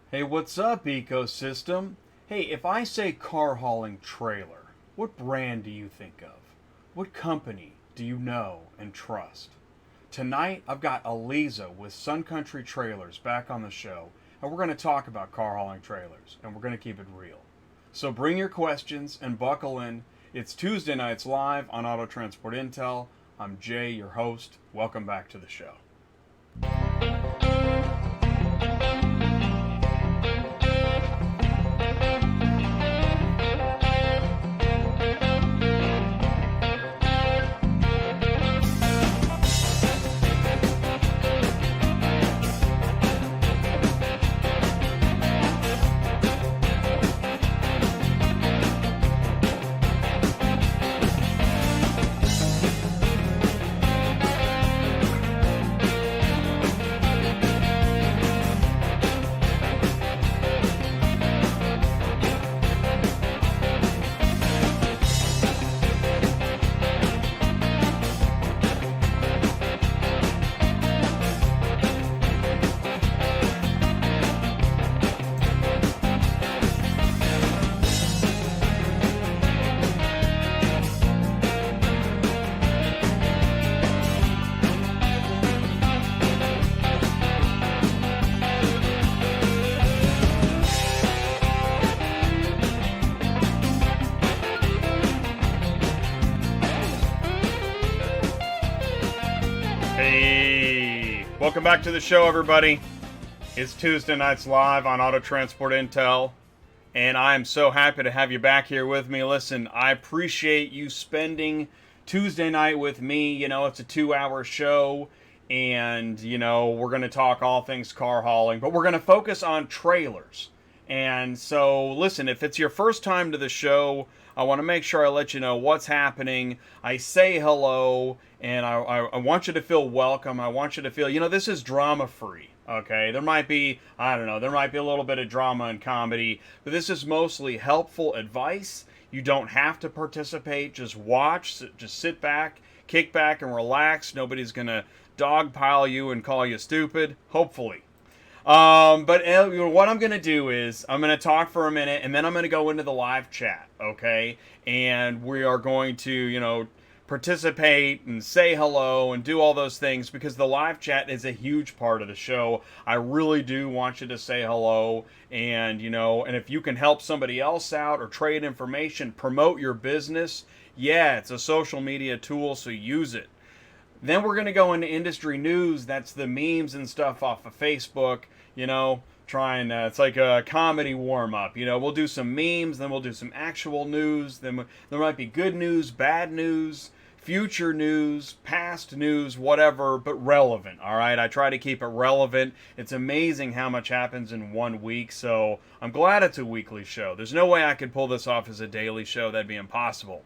Hey, what's up, ecosystem? Hey, if I say car hauling trailer, what brand do you think of? What company do you know and trust? Tonight, I've got Aliza with Sun Country Trailers back on the show, and we're going to talk about car hauling trailers, and we're going to keep it real. So bring your questions and buckle in. It's Tuesday nights live on Auto Transport Intel. I'm Jay, your host. Welcome back to the show. Hey, welcome back to the show, everybody. It's Tuesday nights live on Auto Transport Intel, and I am so happy to have you back here with me. Listen, I appreciate you spending Tuesday night with me. You know, it's a 2-hour show, and, you know, we're going to talk all things car hauling, but we're going to focus on trailers. And so, listen, if it's your first time to the show, I want to make sure I let you know what's happening. I say hello, and I want you to feel welcome. I want you to feel, you know, this is drama free. Okay, there might be, I don't know, there might be a little bit of drama and comedy, but this is mostly helpful advice. You don't have to participate. Just watch, just sit back, kick back, and relax. Nobody's going to dogpile you and call you stupid, hopefully. But what I'm going to do is I'm going to talk for a minute, and then I'm going to go into the live chat, okay? And we are going to, you know, participate and say hello and do all those things because the live chat is a huge part of the show. I really do want you to say hello, and, you know, and if you can help somebody else out or trade information, promote your business, yeah, it's a social media tool, so use it. Then we're going to go into industry news. That's the memes and stuff off of Facebook, you know, it's like a comedy warm-up. You know, we'll do some memes, then we'll do some actual news. Then there might be good news, bad news, future news, past news, whatever, but relevant, all right? I try to keep it relevant. It's amazing how much happens in 1 week, so I'm glad it's a weekly show. There's no way I could pull this off as a daily show. That'd be impossible.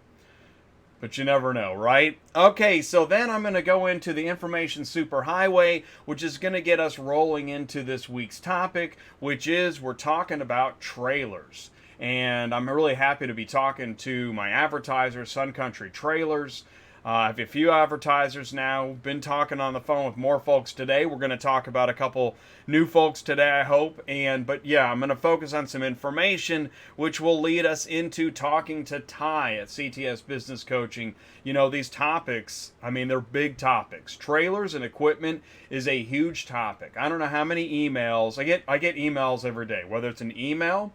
But you never know, right? Okay, so then I'm going to go into the information superhighway, which is going to get us rolling into this week's topic, which is we're talking about trailers. And I'm really happy to be talking to my advertiser, Sun Country Trailers. I have a few advertisers now. Been talking on the phone with more folks today. We're going to talk about a couple new folks today, I hope. But yeah, I'm going to focus on some information which will lead us into talking to Ty at CTS Business Coaching. You know, these topics, I mean, they're big topics. Trailers and equipment is a huge topic. I don't know how many emails. I get emails every day, whether it's an email,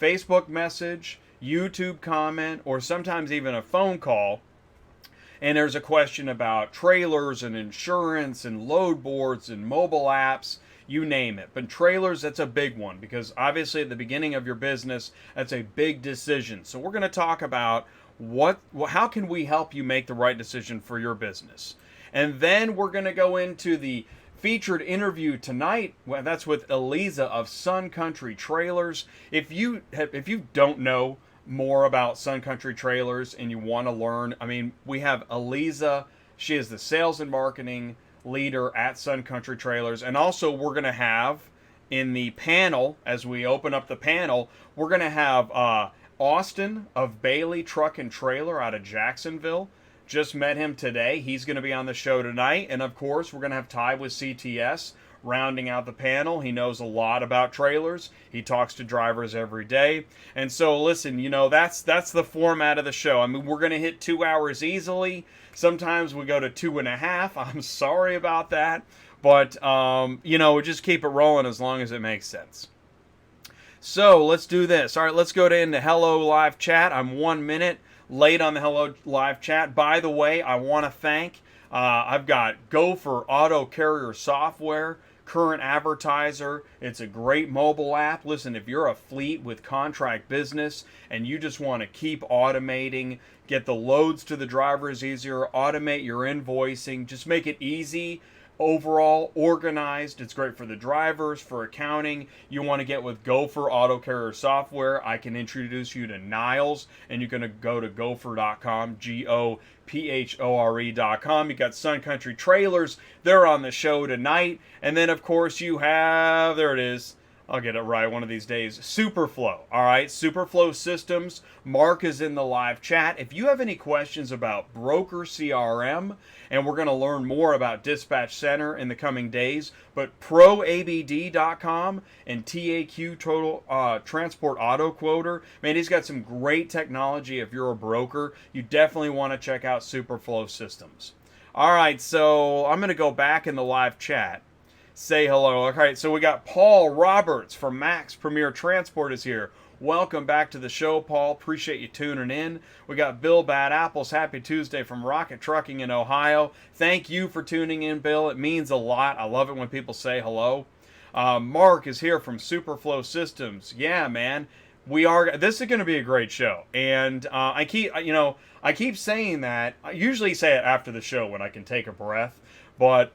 Facebook message, YouTube comment, or sometimes even a phone call. And there's a question about trailers and insurance and load boards and mobile apps, you name it. But trailers, that's a big one because obviously at the beginning of your business, that's a big decision. So we're going to talk about how can we help you make the right decision for your business. And then we're going to go into the featured interview tonight. Well, that's with Aliza of Sun Country Trailers. If you don't know more about Sun Country Trailers and you want to learn, I mean, we have Aliza. She is the sales and marketing leader at Sun Country Trailers. And also we're going to have in the panel, as we open up the panel, we're going to have Austin of Bailey Truck and Trailer out of Jacksonville. Just met him today. He's going to be on the show tonight. And of course, we're going to have Ty with CTS rounding out the panel. He knows a lot about trailers. He talks to drivers every day. And so, listen, that's the format of the show. I mean, we're going to hit 2 hours easily. Sometimes we go to 2.5. I'm sorry about that. But, we just keep it rolling as long as it makes sense. So, let's do this. All right, let's go into Hello Live Chat. I'm 1 minute late on the Hello Live Chat. By the way, I want to thank, I've got Gopher Auto Carrier Software, current advertiser. It's a great mobile app. Listen, if you're a fleet with contract business and you just want to keep automating, get the loads to the drivers easier, automate your invoicing, just make it easy, overall organized. It's great for the drivers, for accounting. You want to get with Gopher Auto Carrier Software, I can introduce you to Niles, and you're going to go to gopher.com, GOPHORE.com. You got Sun Country Trailers, they're on the show tonight. And then, of course, you have, there it is, I'll get it right one of these days, Superflow. All right, Superflow Systems. Mark is in the live chat. If you have any questions about Broker CRM, and we're going to learn more about Dispatch Center in the coming days, but ProABD.com and TAQ Total Transport Auto Quoter, man, he's got some great technology. If you're a broker, you definitely want to check out Superflow Systems. All right, so I'm going to go back in the live chat. Say hello. Okay, so we got Paul Roberts from Max Premier Transport is here. Welcome back to the show, Paul. Appreciate you tuning in. We got Bill Bad Apples. Happy Tuesday from Rocket Trucking in Ohio. Thank you for tuning in, Bill. It means a lot. I love it when people say hello. Mark is here from Superflow Systems. Yeah, man. This is going to be a great show. And I keep saying that. I usually say it after the show when I can take a breath. But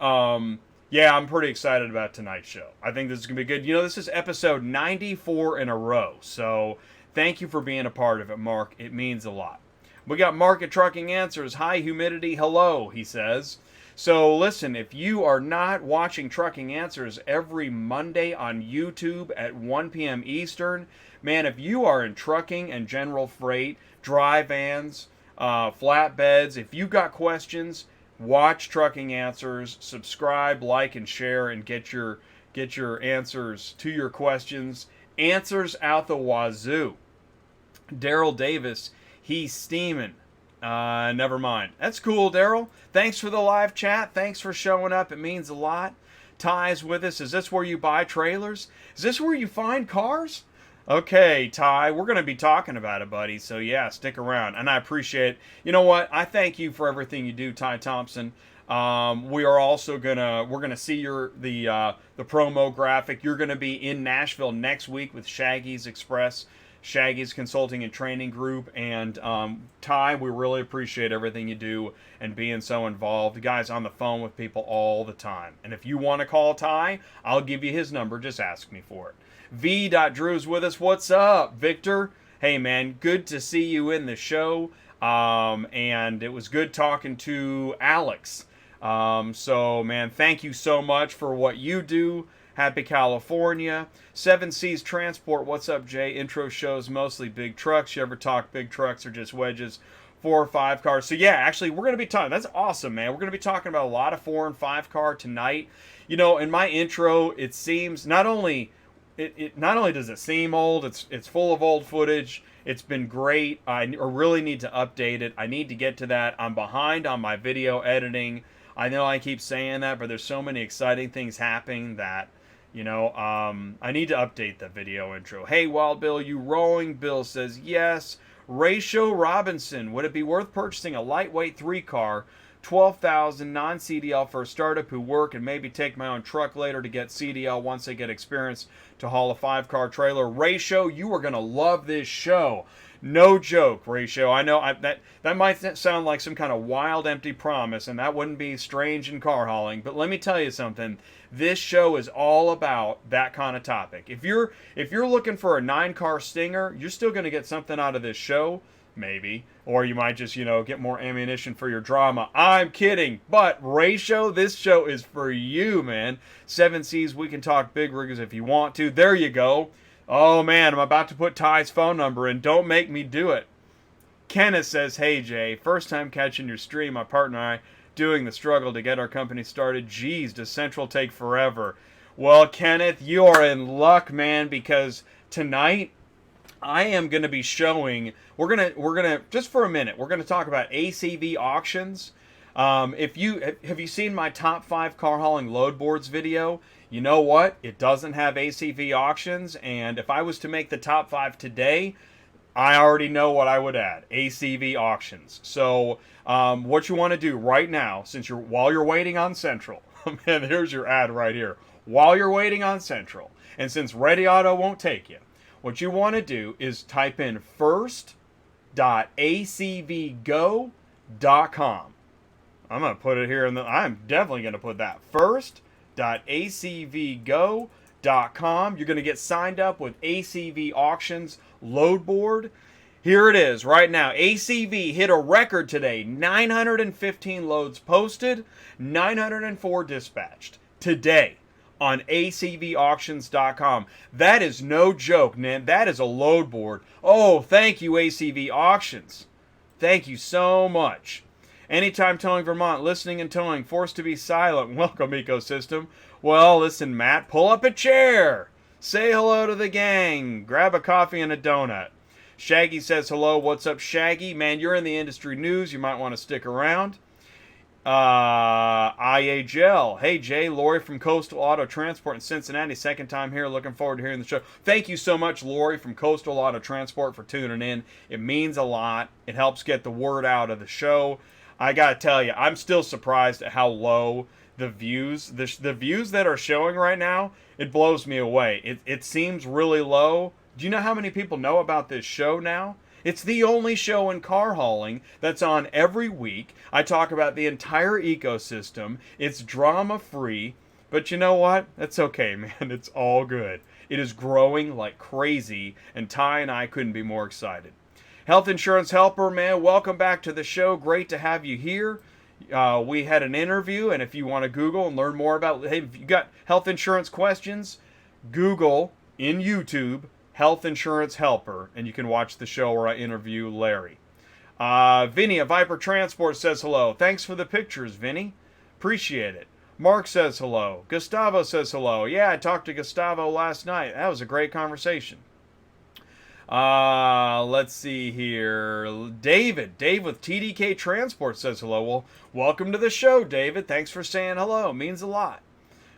yeah, I'm pretty excited about tonight's show. I think this is going to be good. This is episode 94 in a row. So thank you for being a part of it, Mark. It means a lot. We got Market Trucking Answers. High humidity, hello, he says. So listen, if you are not watching Trucking Answers every Monday on YouTube at 1 p.m. Eastern, man, if you are in trucking and general freight, dry vans, flatbeds, if you got questions, watch Trucking Answers, subscribe, like, and share, and get your answers to your questions. Answers out the wazoo. Daryl Davis, he's steaming. Never mind. That's cool, Daryl. Thanks for the live chat. Thanks for showing up. It means a lot. Ty's with us. Is this where you buy trailers? Is this where you find cars? Okay, Ty, we're going to be talking about it, buddy. So yeah, stick around, and I appreciate it. You know what? I thank you for everything you do, Ty Thompson. We are also we're gonna see the promo graphic. You're gonna be in Nashville next week with Shaggy's Express, Shaggy's Consulting and Training Group, and Ty, we really appreciate everything you do and being so involved. The guy's on the phone with people all the time, and if you want to call Ty, I'll give you his number. Just ask me for it. V.Drew's with us. What's up, Victor? Hey, man, good to see you in the show. And it was good talking to Alex. So, man, thank you so much for what you do. Happy California. 7 Seas Transport. What's up, Jay? Intro shows mostly big trucks. You ever talk big trucks or just wedges? 4 or 5 cars. So, yeah, actually, we're going to be talking. That's awesome, man. We're going to be talking about a lot of 4 and 5 car tonight. In my intro, it seems not only does it seem old, it's full of old footage. It's been great. I really need to update it. I need to get to that. I'm behind on my video editing. I know I keep saying that, but there's so many exciting things happening that, I need to update the video intro. Hey, Wild Bill, you rolling? Bill says yes. Ratio Robinson, would it be worth purchasing a lightweight 3-car, 12,000 non-CDL for a startup who work and maybe take my own truck later to get CDL once they get experience to haul a 5-car trailer? Ratio, you are going to love this show. No joke, Ratio. I know that might sound like some kind of wild, empty promise, and that wouldn't be strange in car hauling, but let me tell you something. This show is all about that kind of topic. If you're looking for a 9-car stinger, you're still going to get something out of this show. Maybe. Or you might just, get more ammunition for your drama. I'm kidding. But Ratio, this show is for you, man. 7 Seas, we can talk big riggers if you want to. There you go. Oh, man, I'm about to put Ty's phone number in. Don't make me do it. Kenneth says, hey, Jay, first time catching your stream. My partner and I doing the struggle to get our company started. Geez, does Central take forever? Well, Kenneth, you are in luck, man, because tonight I am going to be showing. We're gonna just for a minute. We're gonna talk about ACV auctions. If you have you seen my top 5 car hauling load boards video? You know what? It doesn't have ACV auctions, and if I was to make the top 5 today, I already know what I would add: ACV auctions. So, what you want to do right now, while you're waiting on Central, man, here's your ad right here. While you're waiting on Central, and since Ready Auto won't take you, what you want to do is type in first.acvgo.com. I'm going to put it here I'm definitely going to put that first.acvgo.com. You're going to get signed up with ACV Auctions Load Board. Here it is right now. ACV hit a record today. 915 loads posted, 904 dispatched today on acvauctions.com. That is no joke, man. That is a load board. Oh, thank you, ACV Auctions. Thank you so much. Anytime Towing Vermont, listening and towing, forced to be silent. Welcome, ecosystem. Well, listen, Matt, pull up a chair. Say hello to the gang. Grab a coffee and a donut. Shaggy says hello. What's up, Shaggy? Man, you're in the industry news. You might want to stick around. IAGL. Hey, Jay. Lori from Coastal Auto Transport in Cincinnati. Second time here. Looking forward to hearing the show. Thank you so much, Lori from Coastal Auto Transport, for tuning in. It means a lot. It helps get the word out of the show. I gotta tell you, I'm still surprised at how low the views that are showing right now. It blows me away. It seems really low. Do you know how many people know about this show now? It's the only show in car hauling that's on every week. I talk about the entire ecosystem. It's drama free, but you know what? That's okay, man. It's all good. It is growing like crazy, and Ty and I couldn't be more excited. Health Insurance Helper, man, welcome back to the show. Great to have you here. We had an interview, and if you want to Google and learn more about, hey, if you got health insurance questions, Google in YouTube Health Insurance Helper, and you can watch the show where I interview Larry. Vinny of Viper Transport says hello. Thanks for the pictures, Vinny. Appreciate it. Mark says hello. Gustavo says hello. Yeah, I talked to Gustavo last night. That was a great conversation. Let's see here. Dave with TDK Transport says hello. Well, welcome to the show, David. Thanks for saying hello. It means a lot.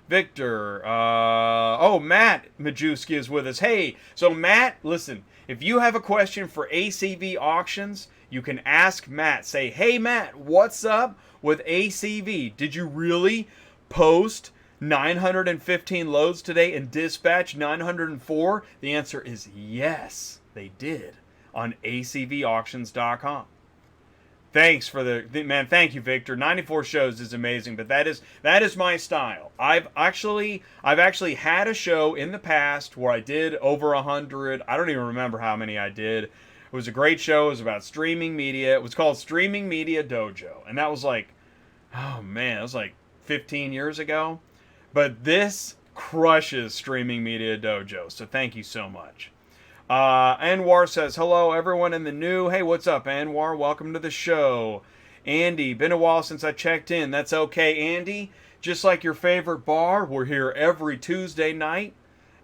Victor, Matt Majewski is with us. Hey, so Matt, listen, if you have a question for ACV Auctions, you can ask Matt. Say, hey, Matt, what's up with ACV? Did you really post 915 loads today and dispatch 904? The answer is yes, they did on acvauctions.com. Thanks for man. Thank you, Victor. 94 shows is amazing, but that is my style. I've actually had a show in the past where I did over 100. I don't even remember how many I did. It was a great show. It was about streaming media. It was called Streaming Media Dojo, and that was like, oh man, it was like 15 years ago. But this crushes Streaming Media Dojo, so thank you so much. Anwar says, hello, everyone in the new. Hey, what's up, Anwar? Welcome to the show. Andy, been a while since I checked in. That's okay, Andy. Just like your favorite bar, we're here every Tuesday night,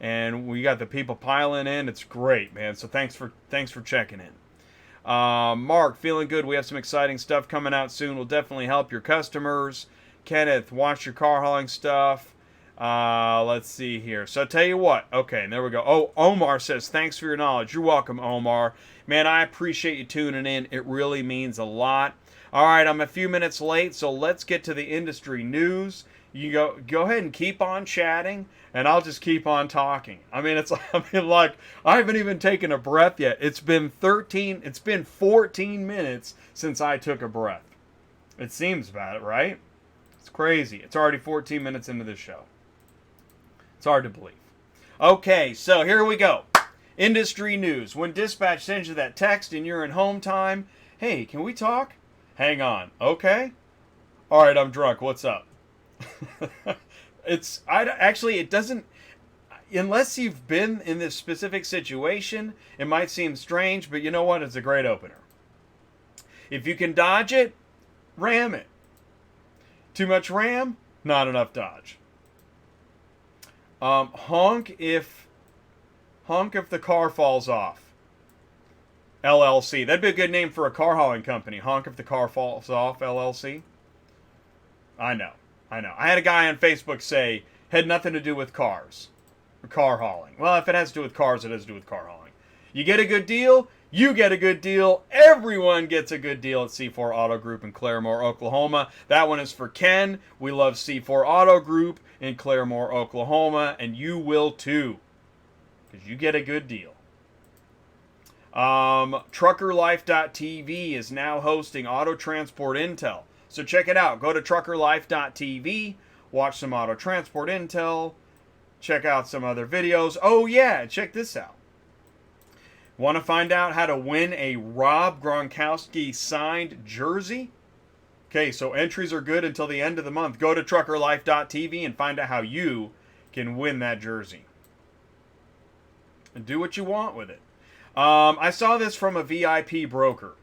and we got the people piling in. It's great, man. So thanks for checking in. Mark, feeling good. We have some exciting stuff coming out soon. Will definitely help your customers. Kenneth, watch your car hauling stuff. Let's see here. So I tell you what. Okay, and there we go. Oh, Omar says, thanks for your knowledge. You're welcome, Omar. Man, I appreciate you tuning in. It really means a lot. All right, I'm a few minutes late, so let's get to the industry news. You go ahead and keep on chatting, and I'll just keep on talking. I mean, like I haven't even taken a breath yet. It's been 14 minutes since I took a breath. It seems about it, right? It's crazy. It's already 14 minutes into the show. It's hard to believe. Okay, so here we go. Industry news. When dispatch sends you that text and you're in home time, hey, can we talk? Hang on. Okay. All right, I'm drunk. What's up? It doesn't, unless you've been in this specific situation, it might seem strange, but you know what? It's a great opener. If you can dodge it, ram it. Too much ram, not enough dodge. Honk if the car falls off. LLC. That'd be a good name for a car hauling company. Honk if the car falls off. LLC. I know. I had a guy on Facebook say had nothing to do with cars. Or car hauling. Well, if it has to do with cars, it has to do with car hauling. You get a good deal, you get a good deal. Everyone gets a good deal at C4 Auto Group in Claremore, Oklahoma. That one is for Ken. We love C4 Auto Group in Claremore, Oklahoma, and you will too, because you get a good deal. TruckerLife.tv is now hosting Auto Transport Intel. So check it out. Go to TruckerLife.tv, watch some Auto Transport Intel, check out some other videos. Oh yeah, check this out. Want to find out how to win a Rob Gronkowski signed jersey? Okay, so entries are good until the end of the month. Go to TruckerLife.tv and find out how you can win that jersey. And do what you want with it. I saw this from a VIP broker.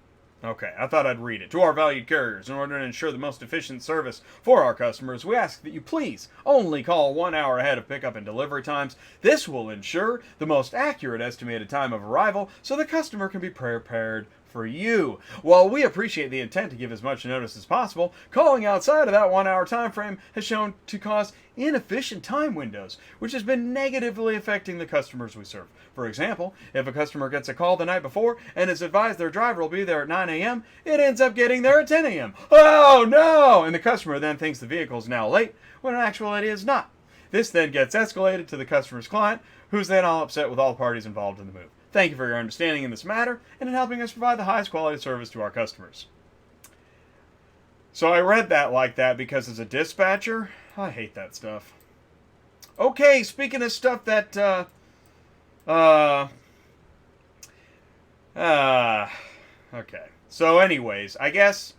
Okay, I thought I'd read it. To our valued carriers, in order to ensure the most efficient service for our customers, we ask that you please only call 1 hour ahead of pickup and delivery times. This will ensure the most accurate estimated time of arrival so the customer can be prepared for you. While we appreciate the intent to give as much notice as possible, calling outside of that 1 hour time frame has shown to cause inefficient time windows, which has been negatively affecting the customers we serve. For example, if a customer gets a call the night before and is advised their driver will be there at 9 a.m., it ends up getting there at 10 a.m. Oh no! And the customer then thinks the vehicle is now late, when in actuality it is not. This then gets escalated to the customer's client, who's then all upset with all parties involved in the move. Thank you for your understanding in this matter and in helping us provide the highest quality service to our customers. So I read that like that because as a dispatcher, I hate that stuff. Okay, speaking of stuff that, okay. So anyways, I guess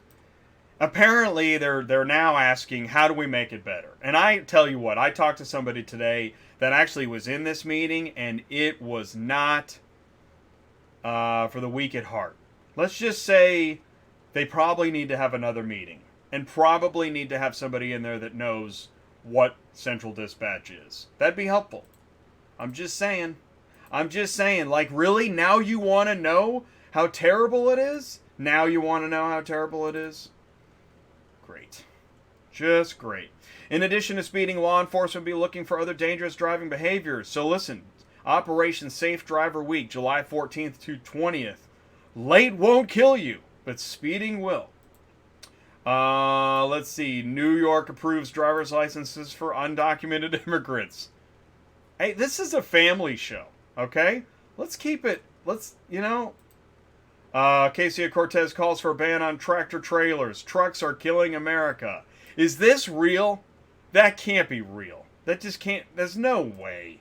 apparently they're now asking, how do we make it better? And I tell you what, I talked to somebody today that actually was in this meeting, and it was not for the weak at heart. Let's just say they probably need to have another meeting and probably need to have somebody in there that knows what Central Dispatch is. That'd be helpful. I'm just saying. Like, really? Now you want to know how terrible it is? Now you want to know how terrible it is? Great. Just great. In addition to speeding, law enforcement will be looking for other dangerous driving behaviors. So listen, Operation Safe Driver Week, July 14th to 20th. Late won't kill you, but speeding will. Let's see. New York approves driver's licenses for undocumented immigrants. Hey, this is a family show, okay? Let's keep it, Ocasio-Cortez calls for a ban on tractor trailers. Trucks are killing America. Is this real? That can't be real. That just can't, there's no way.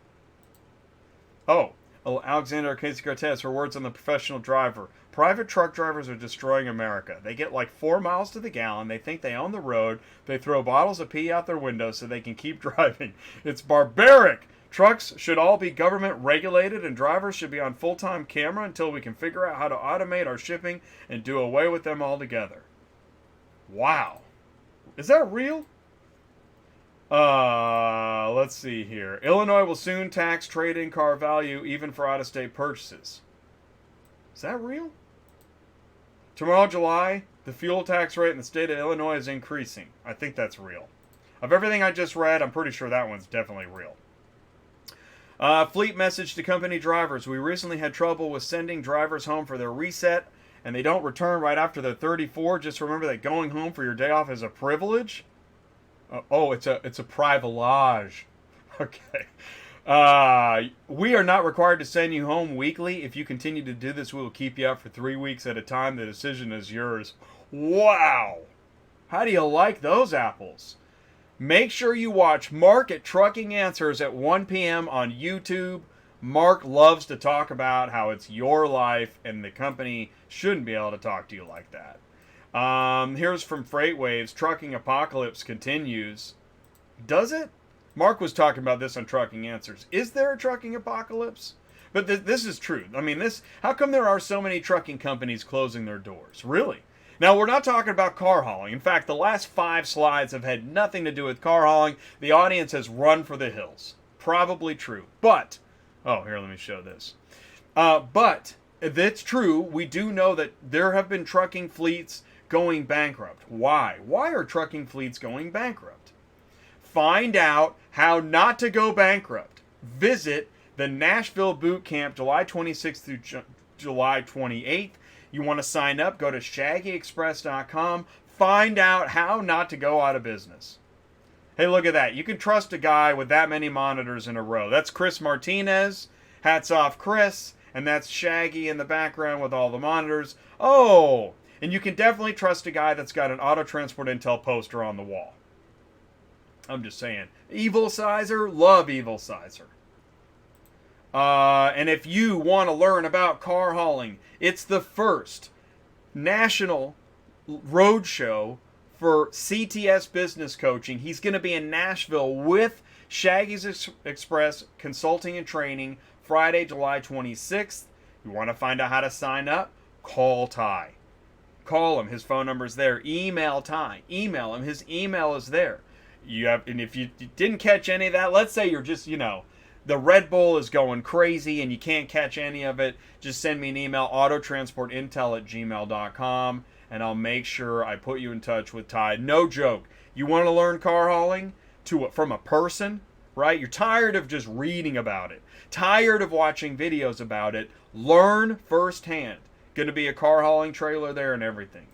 Oh, Alexander Ocasio-Cortez, her words on the professional driver. Private truck drivers are destroying America. They get like 4 miles to the gallon. They think they own the road. They throw bottles of pee out their windows so they can keep driving. It's barbaric. Trucks should all be government regulated and drivers should be on full-time camera until we can figure out how to automate our shipping and do away with them altogether. Wow. Is that real? Let's see here. Illinois will soon tax trade-in car value even for out-of-state purchases. Is that real? Tomorrow, July, the fuel tax rate in the state of Illinois is increasing. I think that's real. Of everything I just read, I'm pretty sure that one's definitely real. Fleet message to company drivers. We recently had trouble with sending drivers home for their reset, and they don't return right after they're 34. Just remember that going home for your day off is a privilege. It's a privilege. Okay. We are not required to send you home weekly. If you continue to do this, we will keep you out for 3 weeks at a time. The decision is yours. Wow. How do you like those apples? Make sure you watch Mark at Trucking Answers at 1 p.m. on YouTube. Mark loves to talk about how it's your life and the company shouldn't be able to talk to you like that. Here's from FreightWaves. Trucking apocalypse continues. Does it? Mark was talking about this on Trucking Answers. Is there a trucking apocalypse? But this is true. I mean, how come there are so many trucking companies closing their doors? Really? Now, we're not talking about car hauling. In fact, the last 5 slides have had nothing to do with car hauling. The audience has run for the hills. probably true. But, oh, here, let me show this. But that's true. We do know that there have been trucking fleets going bankrupt. Why? Why are trucking fleets going bankrupt? Find out how not to go bankrupt. Visit the Nashville Boot Camp July 26th through July 28th. You want to sign up, go to shaggyexpress.com. Find out how not to go out of business. Hey, look at that. You can trust a guy with that many monitors in a row. That's Chris Martinez. Hats off, Chris. And that's Shaggy in the background with all the monitors. Oh, and you can definitely trust a guy that's got an Auto Transport Intel poster on the wall. I'm just saying. Evil Sizer, love Evil Sizer. And if you want to learn about car hauling, it's the first national road show for CTS Business Coaching. He's going to be in Nashville with Shaggy's Express Consulting and Training Friday, July 26th. You want to find out how to sign up? Call Ty. Call him. His phone number is there. Email Ty. Email him. His email is there. And if you didn't catch any of that, let's say you're just, the Red Bull is going crazy and you can't catch any of it, just send me an email, autotransportintel@gmail.com, and I'll make sure I put you in touch with Ty. No joke. You want to learn car hauling from a person, right? You're tired of just reading about it, tired of watching videos about it. Learn firsthand. Going to be a car hauling trailer there and everything.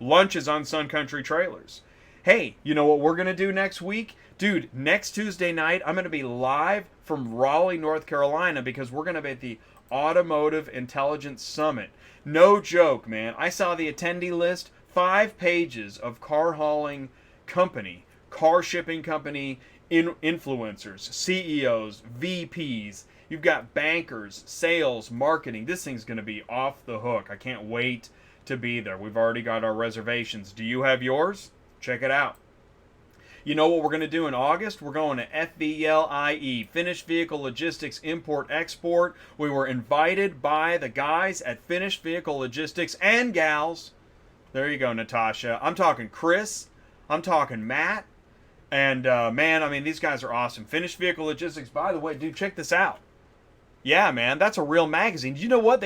Lunch is on Sun Country Trailers. Hey, you know what we're going to do next week? Dude, next Tuesday night, I'm going to be live from Raleigh, North Carolina, because we're going to be at the Automotive Intelligence Summit. No joke, man. I saw the attendee list, 5 pages of car hauling company, car shipping company, influencers, CEOs, VPs. You've got bankers, sales, marketing. This thing's going to be off the hook. I can't wait to be there. We've already got our reservations. Do you have yours? Check it out. You know what we're going to do in August? We're going to FVLIE, Finished Vehicle Logistics Import Export. We were invited by the guys at Finished Vehicle Logistics and gals. There you go, Natasha. I'm talking Chris. I'm talking Matt. And man, I mean, these guys are awesome. Finished Vehicle Logistics, by the way, dude, check this out. Yeah, man, that's a real magazine. You know what?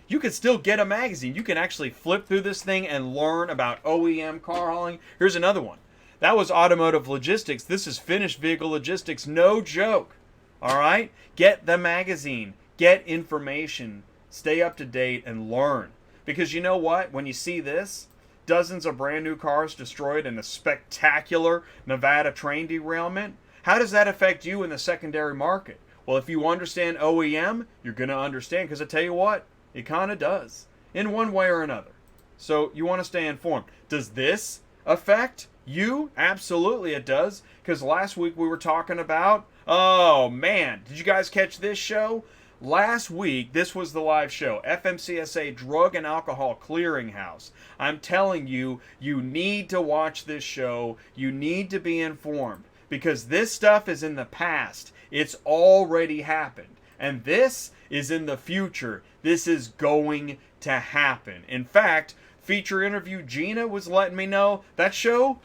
You can still get a magazine. You can actually flip through this thing and learn about OEM car hauling. Here's another one. That was Automotive Logistics. This is Finished Vehicle Logistics. No joke. All right? Get the magazine. Get information. Stay up to date and learn. Because you know what? When you see this, dozens of brand new cars destroyed in a spectacular Nevada train derailment, how does that affect you in the secondary market? Well, if you understand OEM, you're going to understand, because I tell you what, it kind of does, in one way or another. So you want to stay informed. Does this affect you? Absolutely it does, because last week we were talking about, oh man, did you guys catch this show? Last week, this was the live show, FMCSA Drug and Alcohol Clearinghouse. I'm telling you, you need to watch this show. You need to be informed, because this stuff is in the past. It's already happened. And this is in the future. This is going to happen. In fact, feature interview Gina was letting me know that show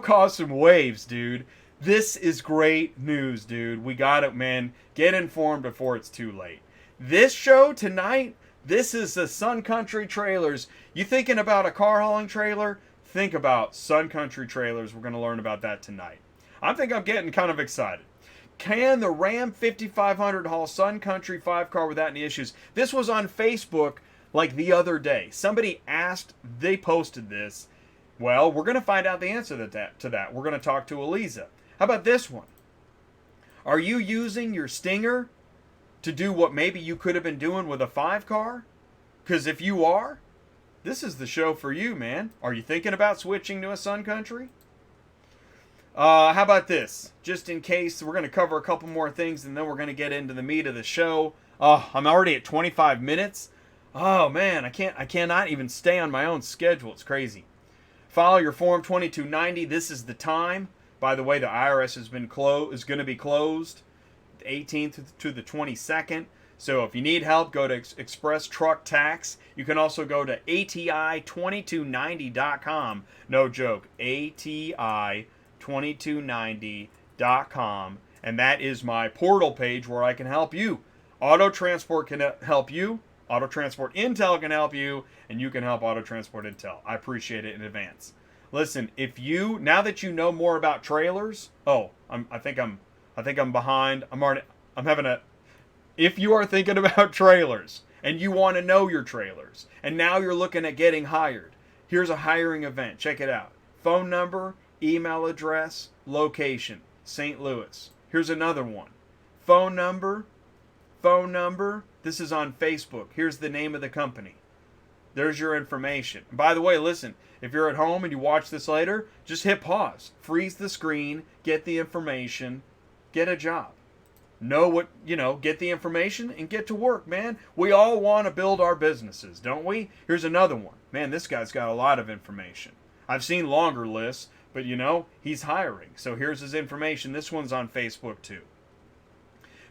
caused some waves, dude. This is great news, dude. We got it, man. Get informed before it's too late. This show tonight, this is the Sun Country Trailers. You thinking about a car hauling trailer? Think about Sun Country Trailers. We're going to learn about that tonight. I think I'm getting kind of excited. Can the Ram 5500 haul Sun Country 5-car without any issues? This was on Facebook like the other day. Somebody asked, they posted this. Well, we're going to find out the answer to that. We're going to talk to Eliza. How about this one? Are you using your Stinger to do what maybe you could have been doing with a 5-car? Because if you are, this is the show for you, man. Are you thinking about switching to a Sun Country? How about this? Just in case, we're going to cover a couple more things and then we're going to get into the meat of the show. Oh, I'm already at 25 minutes. Oh man, I cannot even stay on my own schedule. It's crazy. File your Form 2290. This is the time. By the way, the IRS is going to be closed the 18th to the 22nd. So if you need help, go to Express Truck Tax. You can also go to ATI2290.com. No joke. ATI2290.com And that is my portal page where I can help you. Auto Transport can help you. Auto Transport Intel can help you. And you can help Auto Transport Intel. I appreciate it in advance. Listen, now that you know more about trailers, I think I'm behind. If you are thinking about trailers and you want to know your trailers and now you're looking at getting hired, here's a hiring event. Check it out. Phone number, email address, location, St. Louis. Here's another one. Phone number. This is on Facebook. Here's the name of the company. There's your information. And by the way, listen, if you're at home and you watch this later, just hit pause. Freeze the screen, get the information, get a job. Get the information and get to work, man. We all want to build our businesses, don't we? Here's another one. Man, this guy's got a lot of information. I've seen longer lists, but he's hiring. So here's his information. This one's on Facebook too.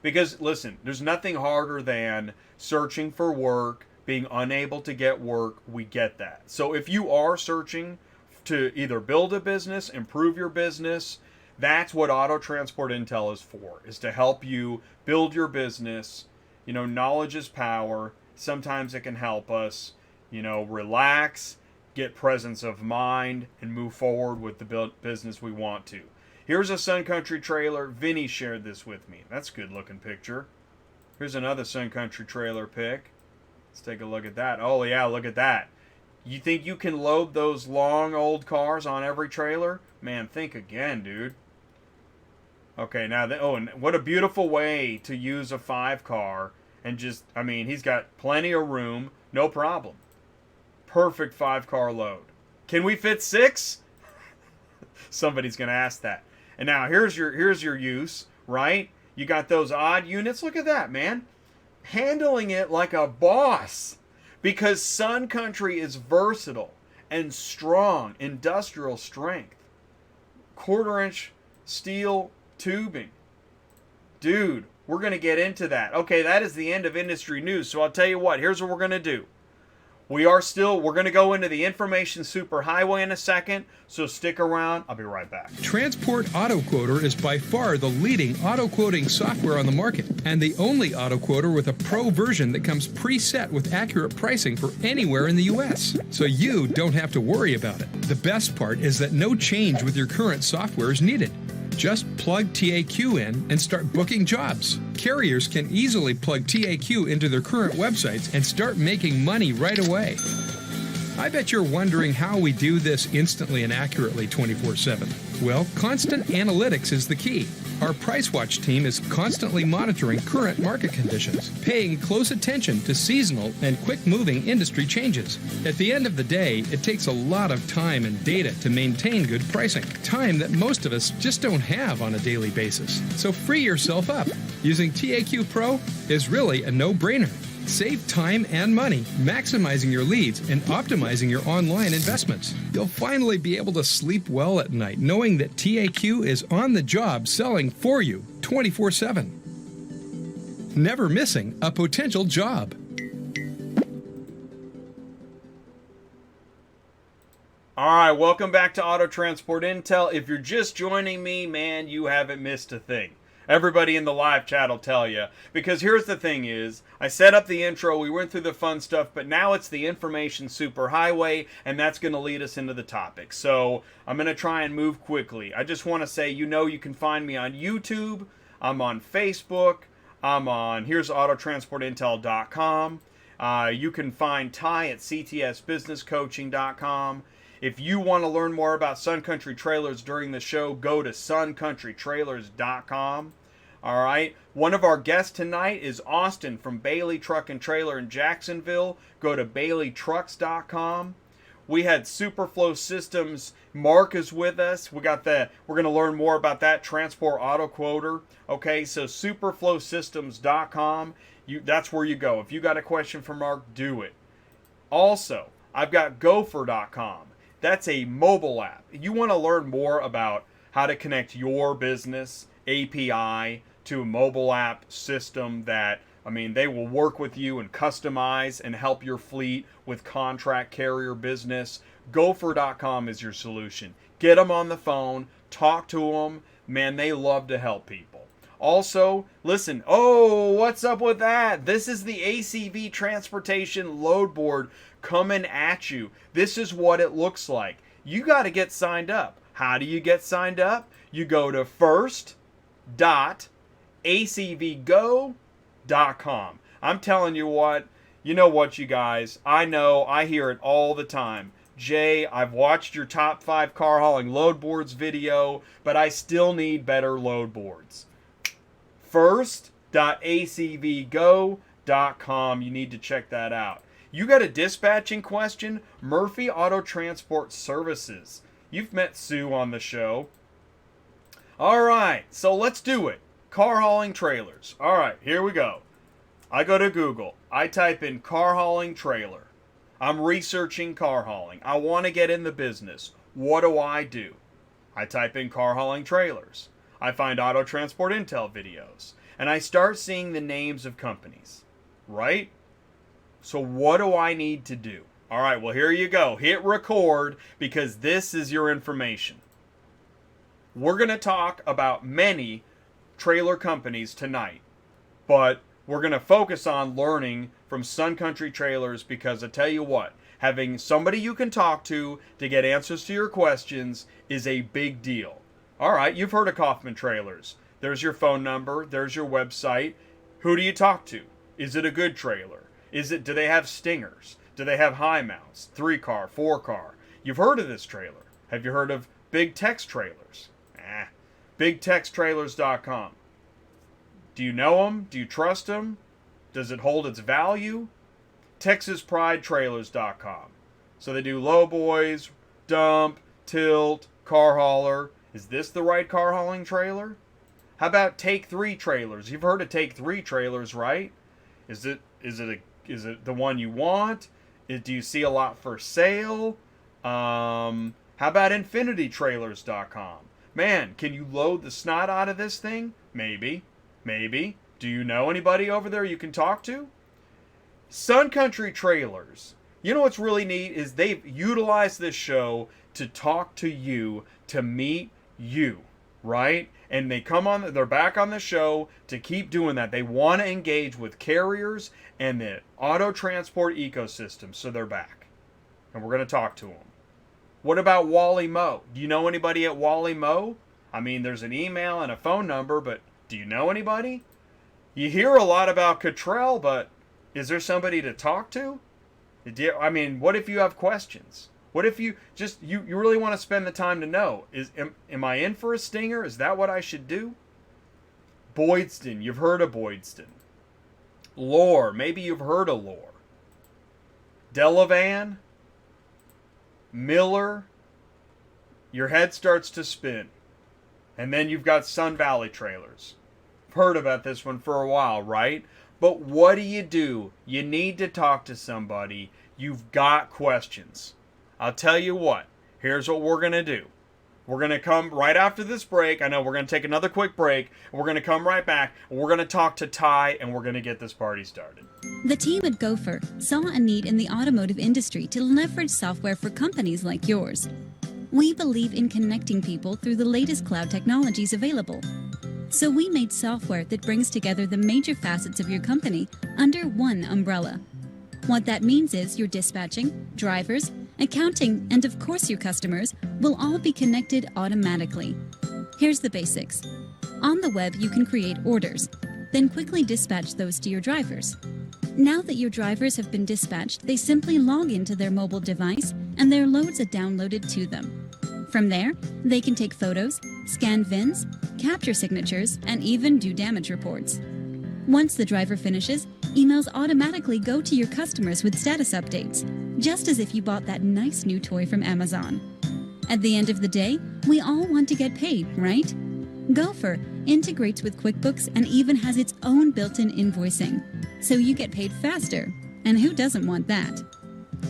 Because listen, there's nothing harder than searching for work, being unable to get work. We get that. So if you are searching to either build a business, improve your business, that's what Auto Transport Intel is for, is to help you build your business. Knowledge is power. Sometimes it can help us, relax, get presence of mind, and move forward with the business we want to. Here's a Sun Country trailer. Vinny shared this with me. That's a good looking picture. Here's another Sun Country trailer pic. Let's take a look at that. Oh yeah, look at that. You think you can load those long old cars on every trailer? Man, think again, dude. Okay, now, and what a beautiful way to use a 5-car and he's got plenty of room, no problem. Perfect 5-car load. Can we fit 6? Somebody's going to ask that. And now here's your use, right? You got those odd units. Look at that, man. Handling it like a boss. Because Sun Country is versatile and strong, industrial strength. 1/4-inch steel tubing. Dude, we're going to get into that. Okay, that is the end of industry news. So I'll tell you what, here's what we're going to do. We're going to go into the information superhighway in a second, so stick around. I'll be right back. Transport Auto Quoter is by far the leading auto quoting software on the market, and the only auto quoter with a pro version that comes preset with accurate pricing for anywhere in the U.S., so you don't have to worry about it. The best part is that no change with your current software is needed. Just plug TAQ in and start booking jobs. Carriers can easily plug TAQ into their current websites and start making money right away. I bet you're wondering how we do this instantly and accurately 24/7. Well, constant analytics is the key. Our PriceWatch team is constantly monitoring current market conditions, paying close attention to seasonal and quick-moving industry changes. At the end of the day, it takes a lot of time and data to maintain good pricing, time that most of us just don't have on a daily basis. So free yourself up. Using TAQ Pro is really a no-brainer. Save time and money, maximizing your leads and optimizing your online investments. You'll finally be able to sleep well at night knowing that TAQ is on the job selling for you 24/7. Never missing a potential job. All right, welcome back to Auto Transport Intel. If you're just joining me, man, you haven't missed a thing. Everybody in the live chat will tell you. Because here's the thing is, I set up the intro, we went through the fun stuff, but now it's the information superhighway, and that's going to lead us into the topic. So I'm going to try and move quickly. I just want to say, you can find me on YouTube, I'm on Facebook, here's autotransportintel.com. You can find Ty at ctsbusinesscoaching.com. If you want to learn more about Sun Country Trailers during the show, go to suncountrytrailers.com. All right. One of our guests tonight is Austin from Bailey Truck and Trailer in Jacksonville. Go to baileytrucks.com. We had Superflow Systems. Mark is with us. We're going to learn more about that Transport Auto Quoter. Okay, so superflowsystems.com. That's where you go. If you got a question for Mark, do it. Also, I've got gopher.com. That's a mobile app. You want to learn more about how to connect your business API to a mobile app system that, they will work with you and customize and help your fleet with contract carrier business. Gopher.com is your solution. Get them on the phone, talk to them. Man, they love to help people. Also, listen, oh, what's up with that? This is the ACV Transportation Load Board coming at you. This is what it looks like. You got to get signed up. How do you get signed up? You go to first.acvgo.com. I'm telling you what, you know what, you guys, I hear it all the time. Jay, I've watched your top 5 car hauling load boards video, but I still need better load boards. First.acvgo.com. You need to check that out. You got a dispatching question? Murphy Auto Transport Services. You've met Sue on the show. All right, so let's do it. Car hauling trailers. All right, here we go. I go to Google. I type in car hauling trailer. I'm researching car hauling. I want to get in the business. What do? I type in car hauling trailers. I find Auto Transport Intel videos. And I start seeing the names of companies. Right? So what do I need to do? All right, well, here you go. Hit record because this is your information. We're going to talk about many trailer companies tonight. But we're going to focus on learning from Sun Country Trailers because I tell you what, having somebody you can talk to get answers to your questions is a big deal. All right, you've heard of Kaufman Trailers. There's your phone number. There's your website. Who do you talk to? Is it a good trailer? Do they have stingers? Do they have high mounts? 3-car, 4-car? You've heard of this trailer. Have you heard of Big Tex Trailers? BigTexTrailers.com. Do you know them? Do you trust them? Does it hold its value? TexasPrideTrailers.com. So they do lowboys, dump, tilt, car hauler. Is this the right car hauling trailer? How about Take 3 Trailers? You've heard of Take 3 Trailers, right? Is it the one you want? Do you see a lot for sale? How about InfinityTrailers.com? Man, can you load the snot out of this thing? Maybe. Do you know anybody over there you can talk to? Sun Country Trailers. You know what's really neat is they've utilized this show to talk to you, to meet you, right? And they're back on the show to keep doing that. They want to engage with carriers and the auto transport ecosystem, so they're back. And we're going to talk to them. What about Wally Mo? Do you know anybody at Wally Mo? I mean, there's an email and a phone number, but do you know anybody? You hear a lot about Cottrell, but is there somebody to talk to? I mean, what if you have questions? What if you really want to spend the time to know? Am I in for a stinger? Is that what I should do? Boydston, you've heard of Boydston. Lore, maybe you've heard of Lore. Delavan, Miller, your head starts to spin. And then you've got Sun Valley Trailers. Heard about this one for a while, right? But what do? You need to talk to somebody. You've got questions. I'll tell you what. Here's what we're going to do. We're going to come right after this break. I know we're going to take another quick break. We're going to come right back. We're going to talk to Ty, and we're going to get this party started. The team at Gopher saw a need in the automotive industry to leverage software for companies like yours. We believe in connecting people through the latest cloud technologies available. So we made software that brings together the major facets of your company under one umbrella. What that means is your dispatching, drivers, accounting, and of course your customers will all be connected automatically. Here's the basics. On the web, you can create orders, then quickly dispatch those to your drivers. Now that your drivers have been dispatched, they simply log into their mobile device and their loads are downloaded to them. From there, they can take photos, scan VINs, capture signatures, and even do damage reports. Once the driver finishes, emails automatically go to your customers with status updates, just as if you bought that nice new toy from Amazon. At the end of the day, we all want to get paid, right? Gopher integrates with QuickBooks and even has its own built-in invoicing, so you get paid faster. And who doesn't want that?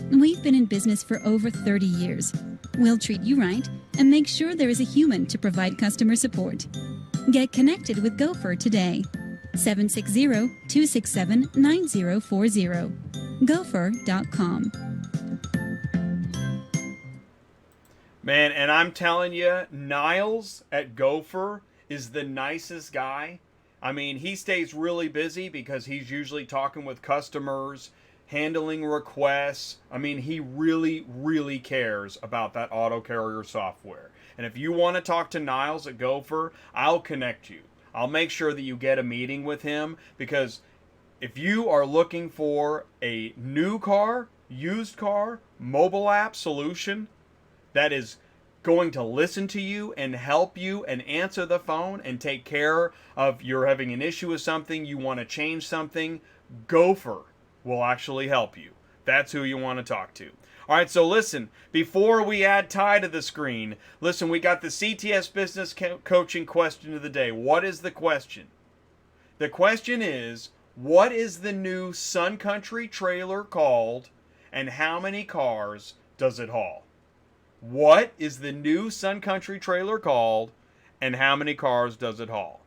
We've been in business for over 30 years. We'll treat you right and make sure there is a human to provide customer support. Get connected with Gopher today. 760-267-9040. Gopher.com. Man, and I'm telling you, Niles at Gopher is the nicest guy. I mean, he stays really busy because he's usually talking with customers, handling requests. I mean, he really, really cares about that auto carrier software. And if you want to talk to Niles at Gopher, I'll connect you. I'll make sure that you get a meeting with him, because if you are looking for a new car, used car, mobile app solution that is going to listen to you and help you and answer the phone and take care of, you're having an issue with something, you want to change something, Gopher will actually help you. That's who you want to talk to. All right, so listen, before we add Ty to the screen, listen, we got the CTS Business Coaching question of the day. What is the question? The question is, what is the new Sun Country trailer called, and how many cars does it haul? What is the new Sun Country trailer called, and how many cars does it haul?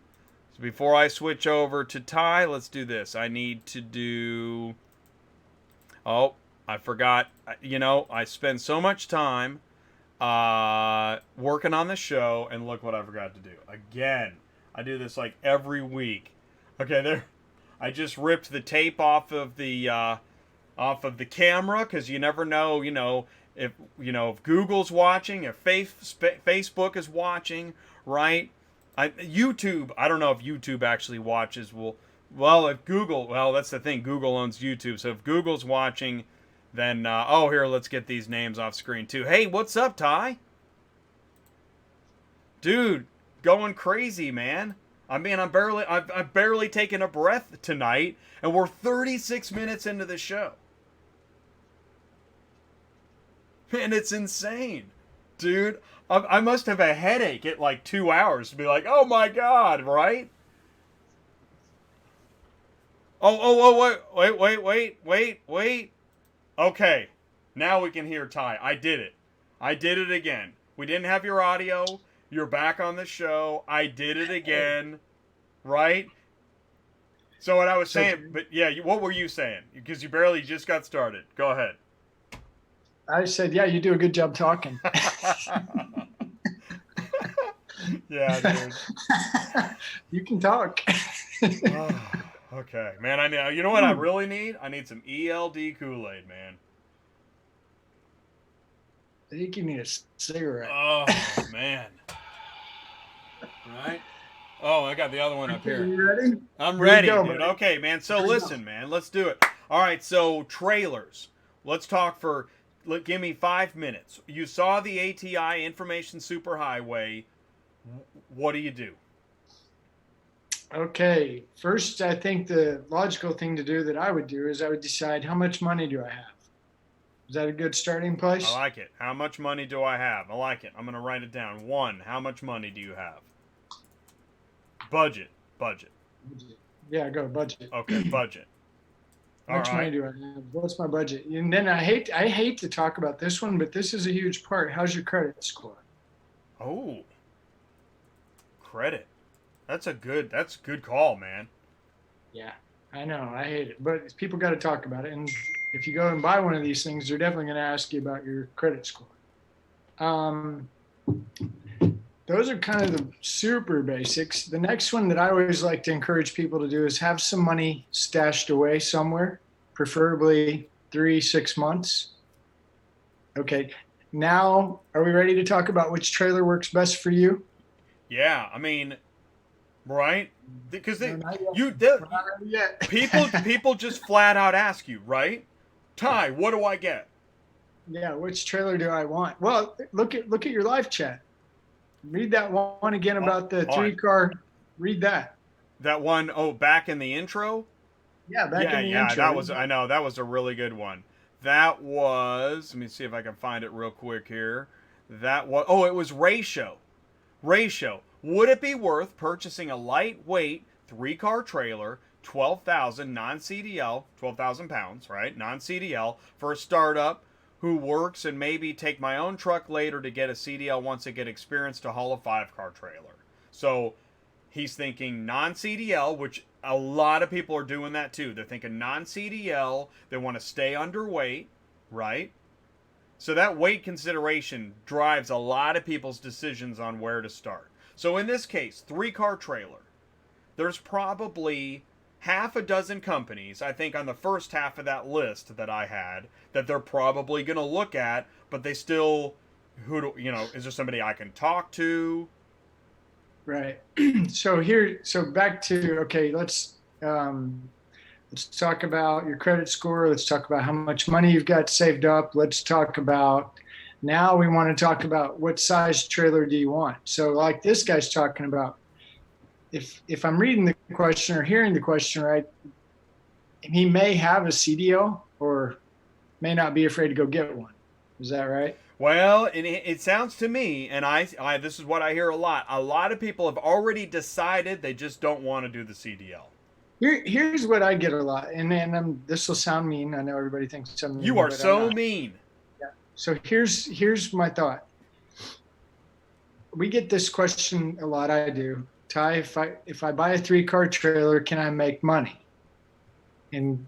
So before I switch over to Ty, let's do this. I need to do... Oh, I forgot. You know, I spend so much time working on the show, and look what I forgot to do. Again, I do this like every week. Okay, there. I just ripped the tape off of the camera, because you never know, if Google's watching, if Facebook is watching, right? YouTube, I don't know if YouTube actually watches. Well, if Google, well, that's the thing. Google owns YouTube, so if Google's watching, then here, let's get these names off screen too. Hey, what's up, Ty? Dude, going crazy, man. I mean, I've barely taken a breath tonight, and we're 36 minutes into the show. Man, it's insane. Dude, I must have a headache at like 2 hours to be like, oh my God, right? Wait. Okay, now we can hear Ty. I did it again. We didn't have your audio. You're back on the show. I did it again, right? So what I was saying, but yeah, what were you saying? Because you barely just got started. Go ahead. I said, yeah, you do a good job talking. Yeah, dude. You can talk. Okay, man. I know. You know what I really need? I need some ELD Kool-Aid, man. I think you need a cigarette. Oh man. Right? Oh, I got the other one up here. You ready? I'm ready, go, dude. buddy. Okay, man. So listen, man. Let's do it. All right. So trailers. Let's talk for. Give me 5 minutes. You saw the ATI Information Superhighway. What do you do? Okay. First, I think the logical thing to do that I would do is I would decide, how much money do I have? Is that a good starting place? I like it. How much money do I have? I like it. I'm going to write it down. 1, how much money do you have? Budget. Yeah, go budget. Okay, budget. How much money do I have? What's my budget? And then I hate to talk about this one, but this is a huge part. How's your credit score? Oh. Credit. That's a good call, man. Yeah, I know. I hate it. But people got to talk about it. And if you go and buy one of these things, they're definitely going to ask you about your credit score. Those are kind of the super basics. The next one that I always like to encourage people to do is have some money stashed away somewhere, preferably 3-6 months. Okay, now are we ready to talk about which trailer works best for you? Yeah, I mean, right? Because people just flat out ask you, right? Ty, what do I get? Yeah, which trailer do I want? Well, look at your live chat. Read that one again about the 3-car. Read that. That one, back in the intro? Yeah, in the intro. Yeah, that was a really good one. That was, let me see if I can find it real quick here. It was Ratio. Would it be worth purchasing a lightweight 3-car trailer, 12,000 non-CDL, 12,000 pounds, right? Non-CDL for a startup who works and maybe take my own truck later to get a CDL once I get experience to haul a 5-car trailer. So he's thinking non-CDL, which a lot of people are doing that too. They're thinking non-CDL. They want to stay underweight, right? So that weight consideration drives a lot of people's decisions on where to start. So in this case, 3-car trailer. there's probably half a dozen companies, I think, on the first half of that list that I had, that they're probably going to look at, but they still, is there somebody I can talk to? Right. So back to, okay, let's talk about your credit score. Let's talk about how much money you've got saved up. Let's talk about, now we want to talk about what size trailer do you want? So like this guy's talking about, if I'm reading the question or hearing the question right, he may have a CDL or may not be afraid to go get one. Is that right? Well, it sounds to me, and I this is what I hear a lot. A lot of people have already decided they just don't want to do the CDL. Here's what I get a lot, and this will sound mean. I know everybody thinks I'm mean. You are so mean. Yeah. So here's my thought. We get this question a lot. I do. Ty, if I buy a 3-car trailer, can I make money? And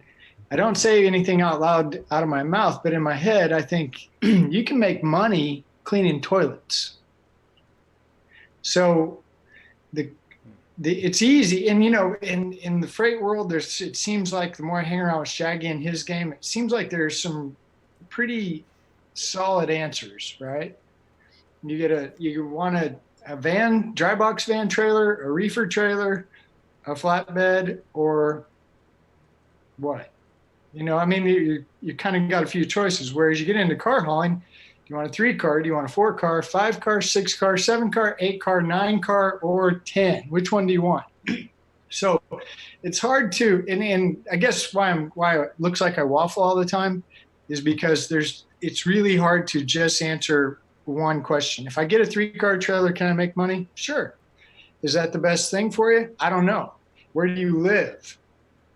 I don't say anything out loud out of my mouth, but in my head, I think you can make money cleaning toilets. So it's easy. And, in the freight world, it seems like the more I hang around with Shaggy and his game, it seems like there's some pretty solid answers, right? You want a van, dry box van trailer, a reefer trailer, a flatbed, or what? You kind of got a few choices. Whereas you get into car hauling, do you want a 3-car? Do you want a 4-car, 5-car, 6-car, 7-car, 8-car, 9-car, or 10? Which one do you want? So it's hard to, and I guess why it looks like I waffle all the time is because it's really hard to just answer one question. If I get a 3-car trailer, can I make money? Sure. Is that the best thing for you? I don't know. Where do you live?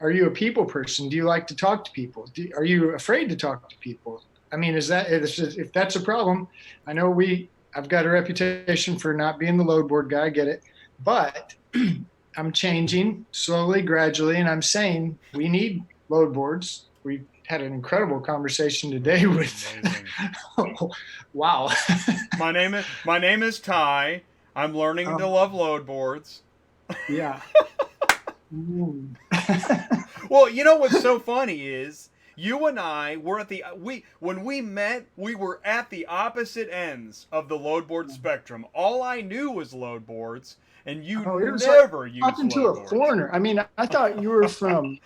Are you a people person? Do you like to talk to people? Are you afraid to talk to people? I mean, if that's a problem, I know I've got a reputation for not being the load board guy, I get it. But I'm changing slowly, gradually, and I'm saying we need load boards. We had an incredible conversation today with wow. My name is Ty. I'm learning to love load boards. Yeah. Well, you know what's so funny is you and I were when we met, we were at the opposite ends of the load board spectrum. All I knew was load boards, and you never used talking to a foreigner. I mean, I thought you were from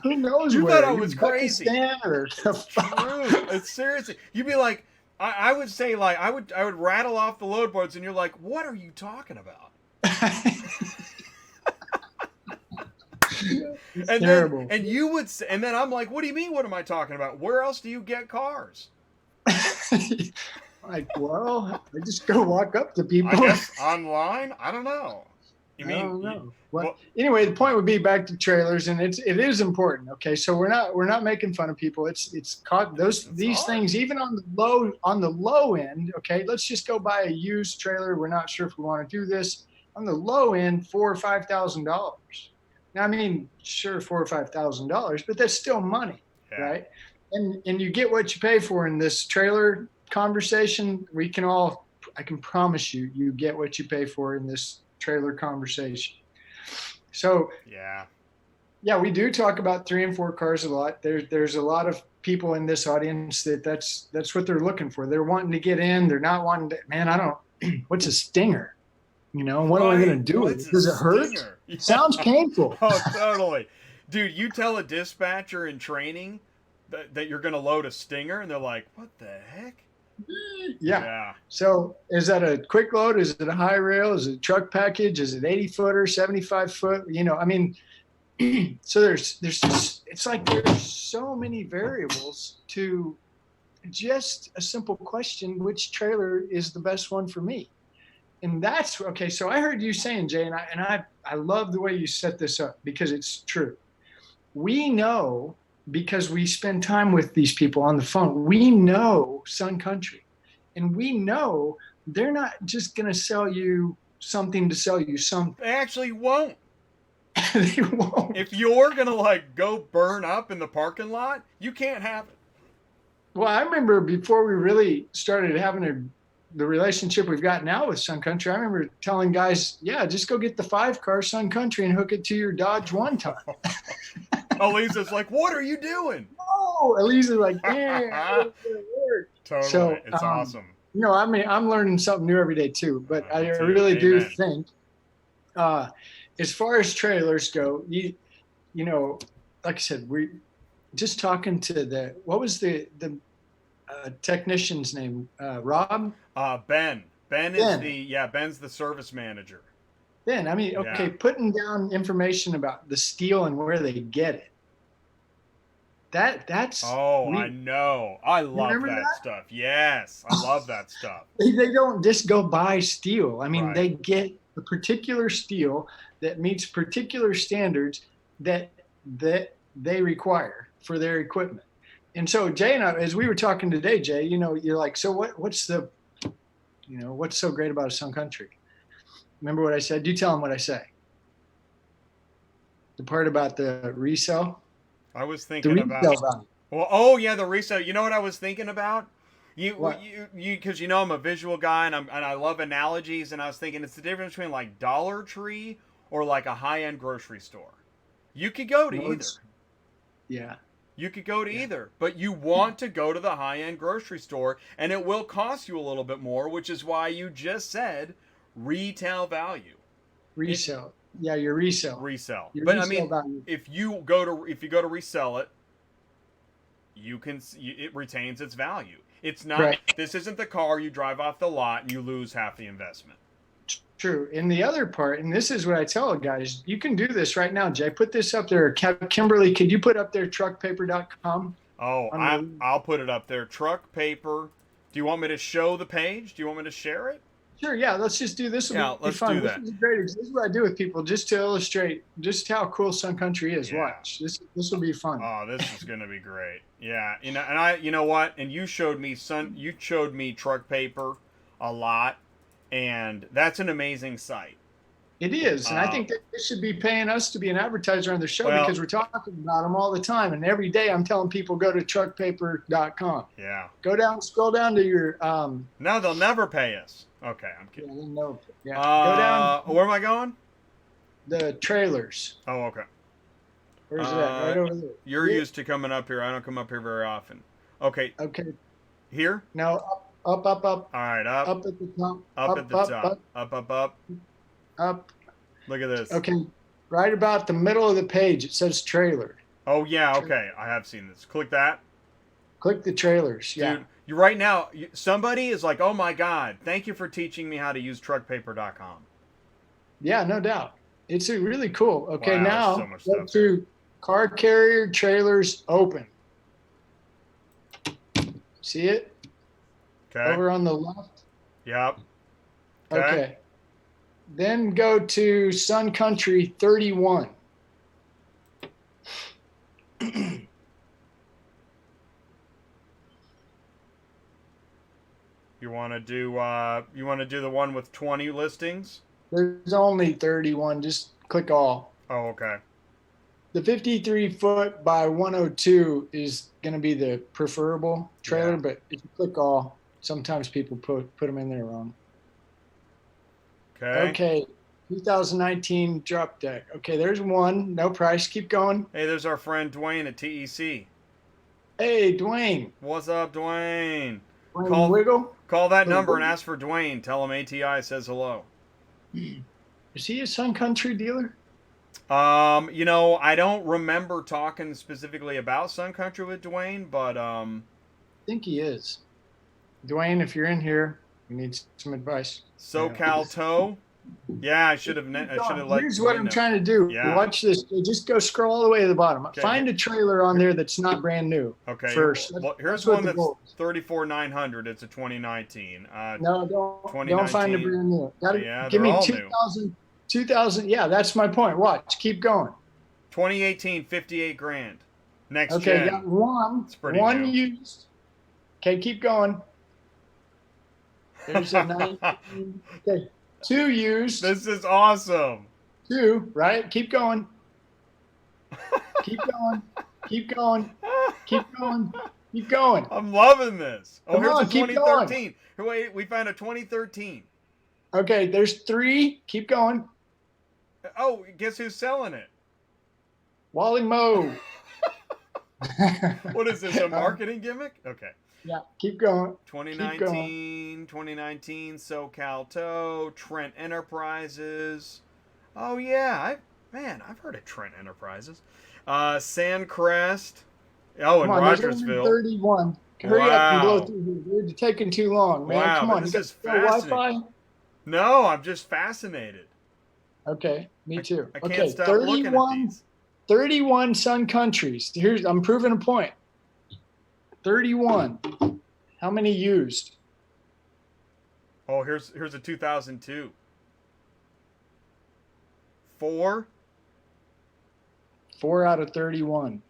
who knows you where. You thought I was crazy. It's true. It's seriously. You'd be like, I would say like I would rattle off the load boards, and you're like, what are you talking about? And terrible. Then, and you would say, and then I'm like, what do you mean? What am I talking about? Where else do you get cars? Like, well, I just go walk up to people. I guess online. I don't know. I don't know. Well, anyway, the point would be back to trailers, and it is important. Okay, so we're not making fun of people. It's caught these things even on the low end. Okay, let's just go buy a used trailer. We're not sure if we want to do this. On the low end, $4,000 or $5,000. Now, I mean, sure, $4,000 or $5,000, but that's still money, right? And you get what you pay for in this trailer conversation. I can promise you get what you pay for in this trailer conversation. So yeah, we do talk about 3 and 4 cars a lot. There's a lot of people in this audience that's what they're looking for. They're wanting to get in. They're not wanting to. Man, I don't. What's a stinger? What am I going to do with it? Does it hurt? It sounds painful. Oh, totally. Dude, you tell a dispatcher in training that you're going to load a stinger, and they're like, what the heck? Yeah. So is that a quick load? Is it a high rail? Is it a truck package? Is it 80-footer, 75-foot? I mean, so there's just, it's like there's so many variables to just a simple question, which trailer is the best one for me? And that's okay. So I heard you saying, Jay, and I love the way you set this up because it's true. We know, because we spend time with these people on the phone, we know Sun Country, and we know they're not just going to sell you something to sell you something. They actually won't. They won't. If you're going to go burn up in the parking lot, you can't have it. Well, I remember before we really started having the relationship we've got now with Sun Country, I remember telling guys, yeah, just go get the 5-car Sun Country and hook it to your Dodge one ton. Elisa's like, what are you doing? Oh, Elisa's like, damn. Totally. So, it's awesome. You know, I mean, I'm learning something new every day too, but I too. really do Amen. think, as far as trailers go, you know, like I said, we just talking to what was the technician's name? Rob? Ben. Ben's the service manager. Ben, I mean, okay, putting down information about the steel and where they get it. That's I know. I love that stuff. Yes, I love that stuff. They don't just go buy steel. I mean, Right. they get a particular steel that meets particular standards that they require for their equipment. And so Jay and I, as we were talking today, Jay, you know, you're like, so what's so great about a Sun Country? Remember what I said? You tell them what I say. The part about the resale. I was thinking about. Well, the resale. You know what I was thinking about? Because you know I'm a visual guy and I love analogies, and I was thinking it's the difference between like Dollar Tree or like a high-end grocery store. You could go to either. Yeah. You could go to either, but you want to go to the high-end grocery store, and it will cost you a little bit more, which is why you just said retail value. Resale. Yeah, your resale. Resell. Your But resale I mean, value. if you go to resell it, it retains its value. It's not. Right. This isn't the car you drive off the lot and you lose half the investment. True. And the other part, and this is what I tell guys, you can do this right now, Jay. Put this up there. Kimberly, could you put up there truckpaper.com? Oh, I'll put it up there. Truck Paper. Do you want me to show the page? Do you want me to share it? Sure, yeah. Let's just do this. Let's fun. do that. This is great. This is what I do with people, just to illustrate just how cool Sun Country is. Yeah. Watch this. This will be fun. Oh, this is gonna be great. Yeah, you know what? And you showed me Truck Paper a lot, and that's an amazing site. It is, and I think that they should be paying us to be an advertiser on the show because we're talking about them all the time. And every day I'm telling people go to truckpaper.com. Yeah. Scroll down to your. No, they'll never pay us. Okay, I'm kidding. Yeah, go down. Where am I going? The trailers. Oh, okay. Where's that? Right over there. You're used to coming up here. I don't come up here very often. Okay. Okay. Here? Now up. All right, up. Up at the top. Up at the top. Up. Up. Look at this. Okay. Right about the middle of the page, it says trailer. Oh, yeah, okay. I have seen this. Click that. Click the trailers. Yeah. Dude, right now, somebody is like, oh my God, thank you for teaching me how to use truckpaper.com. Yeah, no doubt. It's really cool. Okay, Wow, now so much go stuff to car carrier trailers open. See it? Okay. Over on the left? Yep. Okay. Then go to Sun Country 31. You want to do the one with 20 listings? There's only 31. Just click all. Oh, okay. The 53 foot by 102 is going to be the preferable trailer, but if you click all, sometimes people put them in there wrong. Okay. 2019 drop deck. Okay, there's one. No price. Keep going. Hey, there's our friend Dwayne at TEC. Hey, Dwayne. What's up, Dwayne? Wiggle. Call that number and ask for Dwayne. Tell him ATI says hello. Is he a Sun Country dealer? I don't remember talking specifically about Sun Country with Dwayne, but I think he is. Dwayne, if you're in here, we need some advice. SoCal Tow. Yeah, I should have let. Here's what I'm trying to do. Yeah. Watch this. Just go scroll all the way to the bottom. Okay. Find a trailer on there that's not brand new. Okay. First. Well, here's one that's 34,900. It's a 2019. No, don't find a brand new. Give me 2000. Yeah, that's my point. Watch. Keep going. 2018, 58 grand. Next Okay, gen. got one new. used. Okay, keep going. There's a 19. Okay, 2 used. This is awesome. 2, right? Keep going. Keep going. Keep going. Keep going. Keep going. I'm loving this. Oh, Come here's on, a keep 2013. Wait, we found a 2013. Okay, there's 3. Keep going. Oh, guess who's selling it? Wally Moe. What is this, a marketing gimmick? Okay. Yeah, keep going. 2019, SoCal Tow, Trent Enterprises. Oh yeah, I've heard of Trent Enterprises. Sandcrest. Oh, and Come on, there's only Rogersville. 31. Hurry up and Wow. blow through here. You're taking too long, man. Wow, Come on, this you is got Wi-Fi? fascinating. No, I'm just fascinated. Okay, me too. I can't Okay, stop looking at these. 31 Sun Countries. I'm proving a point. 31. How many used? Oh, here's a 2002. 4. 4 out of 31.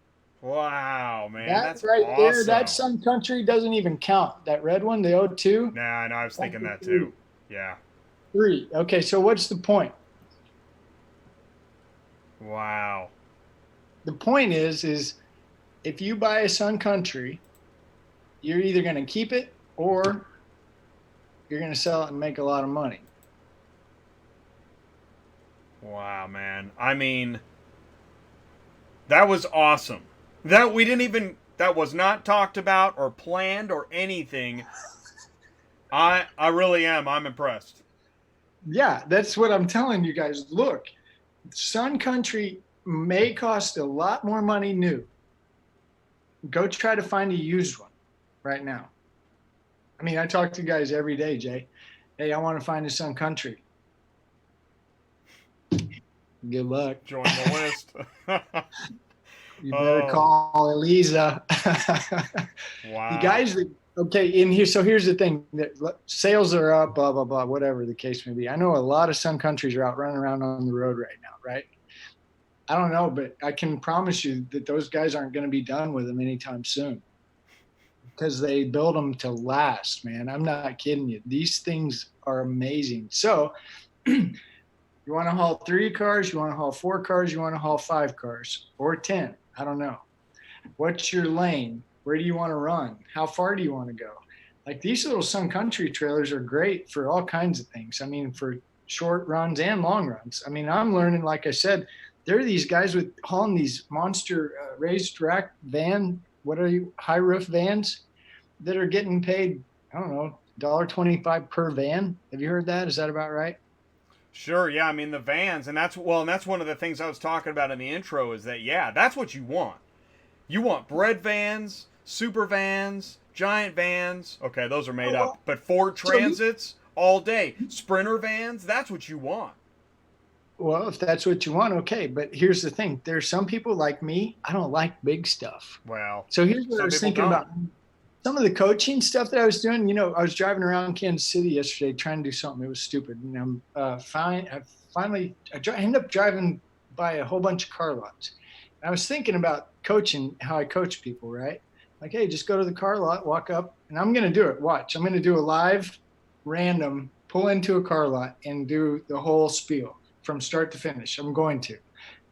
Wow, man, That that's right awesome. there, that Sun Country doesn't even count. That red one, the 02. Nah, no, I was thinking that too. Yeah. 3. Okay, so what's the point? Wow. The point is if you buy a Sun Country, you're either going to keep it or you're going to sell it and make a lot of money. Wow, man. I mean, that was awesome. That was not talked about or planned or anything. I really am. I'm impressed. Yeah, that's what I'm telling you guys. Look, Sun Country may cost a lot more money new. Go try to find a used one right now. I mean, I talk to guys every day, Jay. Hey, I want to find a Sun Country. Good luck. Join the list. You better call Elisa. Wow. You guys, okay, in here. So here's the thing: sales are up, blah blah blah, whatever the case may be. I know a lot of Sun Countries are out running around on the road right now, right? I don't know, but I can promise you that those guys aren't going to be done with them anytime soon, because they build them to last, man. I'm not kidding you. These things are amazing. So you want to haul 3 cars, you want to haul 4 cars, you want to haul 5 cars or 10. I don't know. What's your lane? Where do you want to run? How far do you want to go? Like, these little Sun Country trailers are great for all kinds of things. I mean, for short runs and long runs. I mean, I'm learning, like I said, there are these guys with hauling these monster raised rack van, high roof vans that are getting paid, I don't know, $1.25 per van. Have you heard that? Is that about right? Sure, yeah. I mean, the vans, and that's one of the things I was talking about in the intro is that, yeah, that's what you want. You want bread vans, super vans, giant vans. Okay, those are made up. But Ford Transits all day. Sprinter vans, that's what you want. Well, if that's what you want, okay. But here's the thing. There's some people like me, I don't like big stuff. Well, so here's what I was thinking about. Some of the coaching stuff that I was doing, I was driving around Kansas City yesterday trying to do something. It was stupid. And I ended up driving by a whole bunch of car lots. And I was thinking about coaching, how I coach people, right? Like, hey, just go to the car lot, walk up, and I'm going to do it. Watch. I'm going to do a live, random, pull into a car lot and do the whole spiel from start to finish. I'm going to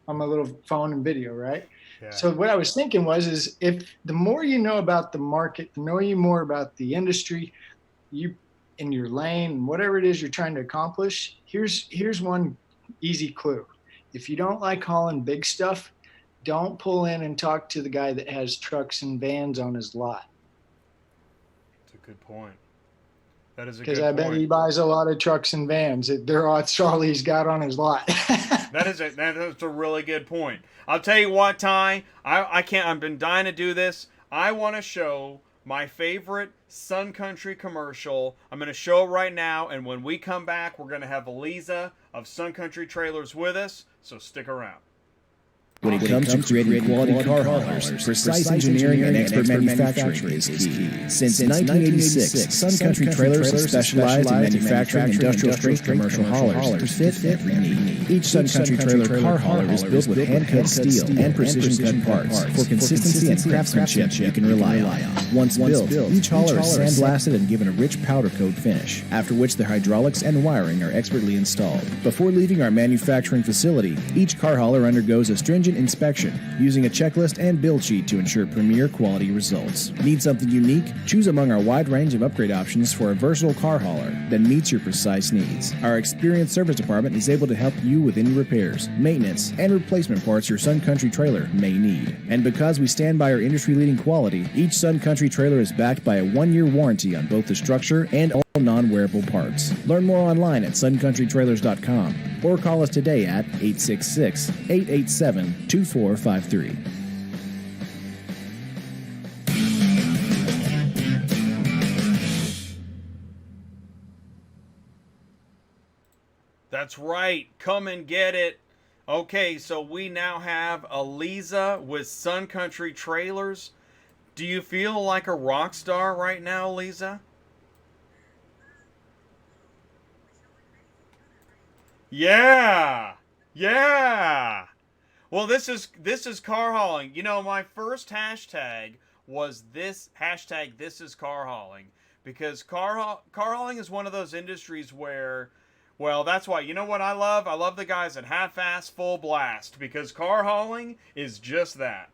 on my little phone and video, right? Yeah. So what I was thinking is if the more you know about the market, the more you more about the industry, you in your lane, whatever it is you're trying to accomplish, here's one easy clue. If you don't like hauling big stuff, don't pull in and talk to the guy that has trucks and vans on his lot. That's a good point. That is a good point. Because I bet he buys a lot of trucks and vans. That's all he's got on his lot. That is a really good point. I'll tell you what, Ty, I've been dying to do this. I want to show my favorite Sun Country commercial. I'm going to show it right now, and when we come back, we're going to have Elisa of Sun Country Trailers with us, so stick around. When it comes to creating quality car haulers, precise engineering and expert manufacturing is key. Since 1986, Sun Country Trailers have specialized in manufacturing industrial-strength commercial haulers to fit every need. Each Sun Country Trailer car hauler is built with hand-cut steel and precision-cut parts for consistency and craftsmanship you can rely on. Once built, each hauler is sandblasted and given a rich powder coat finish, after which the hydraulics and wiring are expertly installed. Before leaving our manufacturing facility, each car hauler undergoes a stringent stringent inspection, using a checklist and build sheet to ensure premier quality results. Need something unique? Choose among our wide range of upgrade options for a versatile car hauler that meets your precise needs. Our experienced service department is able to help you with any repairs, maintenance, and replacement parts your Sun Country trailer may need. And because we stand by our industry-leading quality, each Sun Country trailer is backed by a 1-year warranty on both the structure and all non-wearable parts. Learn more online at suncountrytrailers.com or call us today at 866-887-2453. That's right. Come and get it. Okay, so we now have Aliza with Sun Country Trailers. Do you feel like a rock star right now, Aliza? Yeah. Yeah. Well, this is car hauling. You know, my first hashtag was this hashtag this is car hauling because car hauling is one of those industries where, well, that's why, you know what I love? I love the guys at half-ass full blast because car hauling is just that.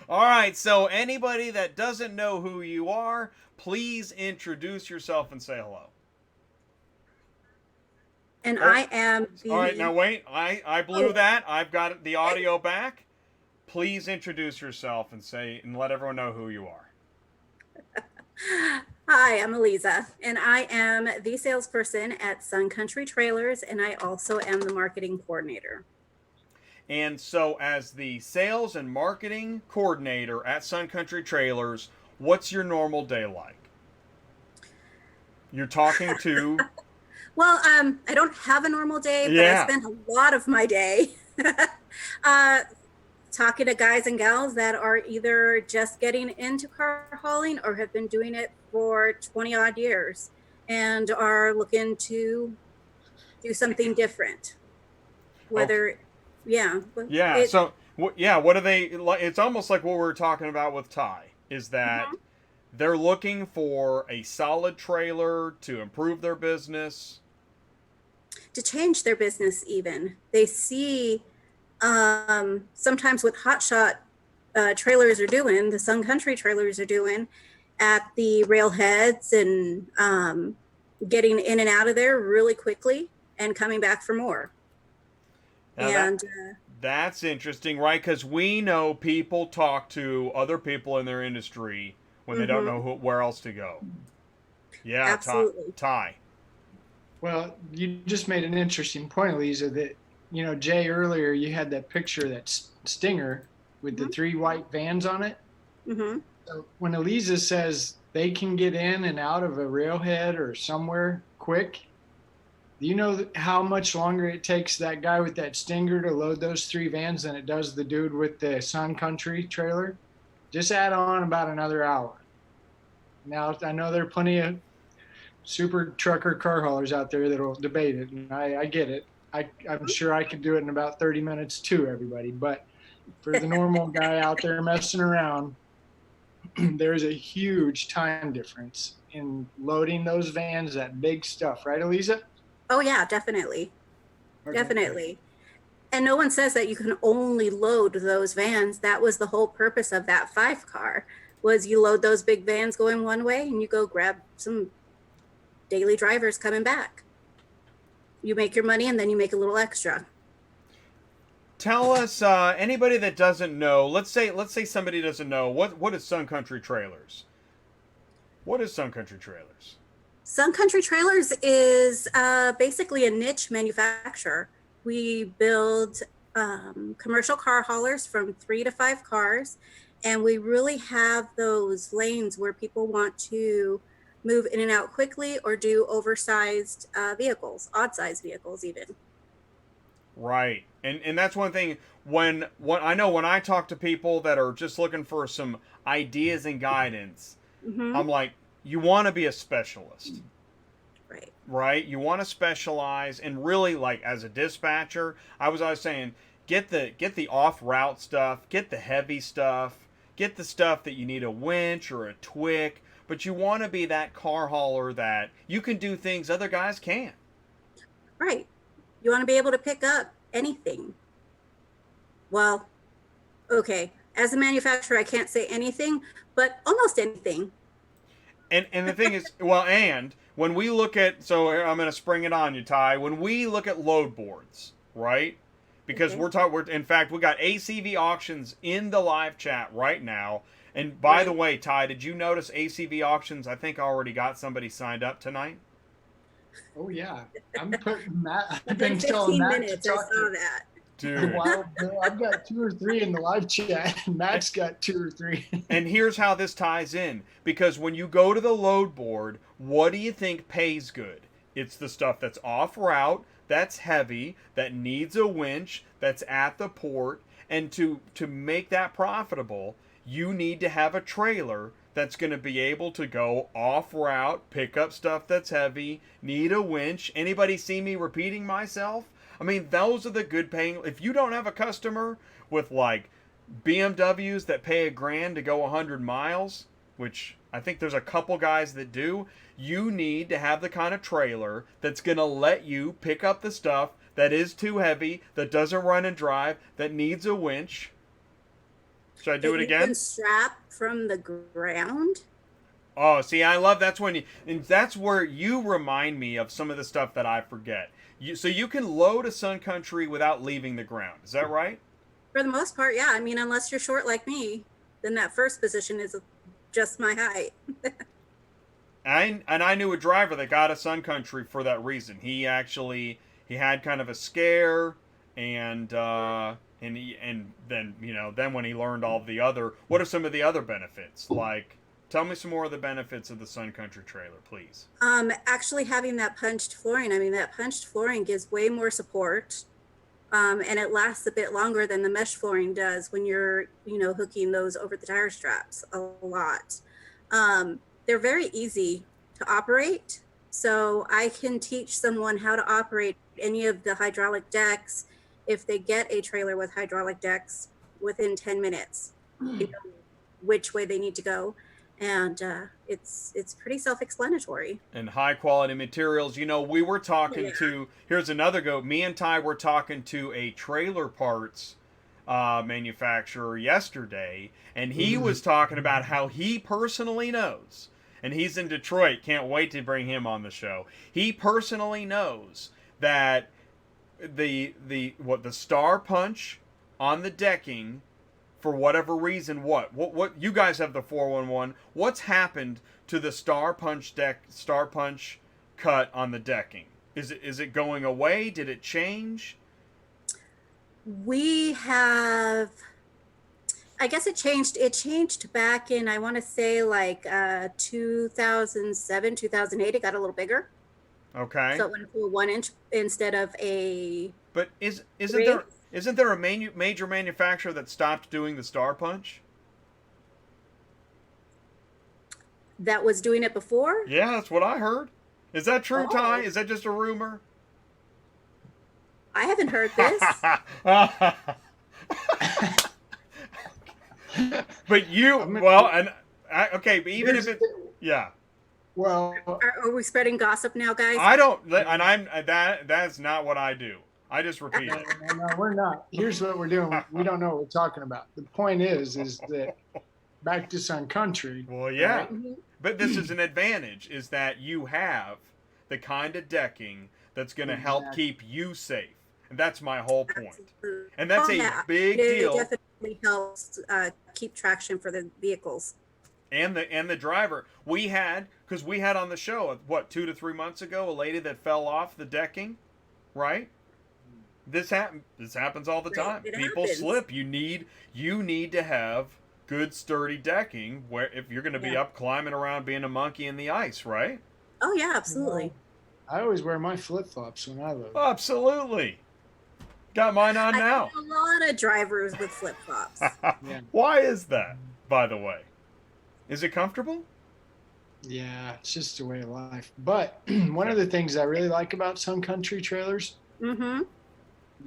All right, so anybody that doesn't know who you are, please introduce yourself and say hello. And I am the... All right, now wait. I blew that. I've got the audio back. Please introduce yourself and let everyone know who you are. Hi, I'm Aliza, and I am the salesperson at Sun Country Trailers, and I also am the marketing coordinator. And so as the sales and marketing coordinator at Sun Country Trailers, what's your normal day like? You're talking to... Well, I don't have a normal day, but Yeah. I spend a lot of my day talking to guys and gals that are either just getting into car hauling or have been doing it for 20 odd years and are looking to do something different. Whether, Yeah. It- So, what are they? It's almost like what we were talking about with Ty. Is that they're looking for a solid trailer to improve their business. to change their business even. They see sometimes what hotshot trailers are doing, the Sun Country trailers are doing at the railheads and getting in and out of there really quickly and coming back for more. Now that's interesting, right? Because we know people talk to other people in their industry when they don't know where else to go. Yeah, Absolutely. Ty. Well, you just made an interesting point, Lisa, that, you know, Jay, earlier you had that picture, that Stinger with the 3 white vans on it. Mm-hmm. So when Eliza says they can get in and out of a railhead or somewhere quick, do you know how much longer it takes that guy with that Stinger to load those 3 vans than it does the dude with the Sun Country trailer? Just add on about another hour. Now, I know there are plenty of super trucker car haulers out there that will debate it, and I get it. I'm sure I could do it in about 30 minutes too, everybody. But for the normal guy out there messing around, there's a huge time difference in loading those vans, that big stuff, right, Eliza? Oh yeah, definitely. Okay. Definitely. And no one says that you can only load those vans. That was the whole purpose of that 5 car, was you load those big vans going one way and you go grab some daily drivers coming back. You make your money and then you make a little extra. Tell us, anybody that doesn't know, let's say somebody doesn't know, what is Sun Country Trailers? What is Sun Country Trailers? Sun Country Trailers is basically a niche manufacturer. We build commercial car haulers from 3 to 5 cars, and we really have those lanes where people want to move in and out quickly or do oversized vehicles, odd size vehicles even. Right. And that's one thing when I know when I talk to people that are just looking for some ideas and guidance, I'm like, you want to be a specialist. Right. Right? You want to specialize, and really, like, as a dispatcher, I was always saying, get the off-route stuff, get the heavy stuff, get the stuff that you need a winch or a twick, but you want to be that car hauler that you can do things other guys can't. Right. You want to be able to pick up anything. Well, okay. As a manufacturer, I can't say anything, but almost anything. And the thing is, well, and when we look at, so I'm going to spring it on you, Ty. When we look at load boards, right? Because Okay. in fact, we got ACV Auctions in the live chat right now. And by the way, Ty, did you notice ACV Auctions? I think already got somebody signed up tonight. Oh yeah, I'm putting Matt. I've Within been telling 15 Matt minutes, to I talk saw to that. a Dude. while ago. I've got 2 or 3 in the live chat. And Matt's got 2 or 3. And here's how this ties in. Because when you go to the load board, what do you think pays good? It's the stuff that's off route, that's heavy, that needs a winch, that's at the port. And to make that profitable, you need to have a trailer that's going to be able to go off route, pick up stuff that's heavy, need a winch. Anybody see me repeating myself? I mean, those are the good paying. If you don't have a customer with like BMWs that pay $1,000 to go 100 miles, which I think there's a couple guys that do, you need to have the kind of trailer that's going to let you pick up the stuff that is too heavy, that doesn't run and drive, that needs a winch. Should I do it That you again? can strap from the ground. Oh, see, I love that's when you, and that's where you remind me of some of the stuff that I forget. So you can load a Sun Country without leaving the ground. Is that right? For the most part, yeah. I mean, unless you're short like me, then that first position is just my height. I knew a driver that got a Sun Country for that reason. He had kind of a scare, and then then when he learned all the other, what are some of the other benefits? Like, tell me some more of the benefits of the Sun Country trailer, please. Actually having that punched flooring, I mean, that punched flooring gives way more support. And it lasts a bit longer than the mesh flooring does when you're, hooking those over the tire straps a lot. They're very easy to operate. So I can teach someone how to operate any of the hydraulic decks if they get a trailer with hydraulic decks within 10 minutes, which way they need to go. And it's pretty self-explanatory. And high quality materials. We were talking to, here's another go. Me and Ty were talking to a trailer parts manufacturer yesterday, and he was talking about how he personally knows, and he's in Detroit, can't wait to bring him on the show. He personally knows that the star punch on the decking, for whatever reason, what you guys have the 411. What's happened to the star punch cut on the decking? Is it going away? Did it change? We have, I guess it changed. It changed back in, I want to say, like 2007, 2008. It got a little bigger. Okay. So it went to a 1-inch instead of a. But isn't there a major manufacturer that stopped doing the star punch? That was doing it before? Yeah, that's what I heard. Is that true, Ty? Is that just a rumor? I haven't heard this. But okay, but even if it, yeah. Well, Are we spreading gossip now, guys? I don't, and that's not what I do. I just repeat it. no, we're not. Here's what we're doing. We don't know what we're talking about. The point is that back to Sun Country. Well, yeah. Right? But this is an advantage, is that you have the kind of decking that's going to help keep you safe. And that's my whole point. Absolutely. And that's a big deal. It definitely helps keep traction for the vehicles. And the driver. We had on the show, 2 to 3 months ago, a lady that fell off the decking, right? This happens all the time. People slip. You need to have good sturdy decking where if you're going to be up climbing around being a monkey in the ice, right? Oh yeah, absolutely. I always wear my flip-flops when I load. Absolutely. Got mine on now. I know a lot of drivers with flip-flops. Yeah. Why is that, by the way? Is it comfortable? Yeah, it's just a way of life. But one of the things I really like about Sun Country trailers, Mm-hmm. you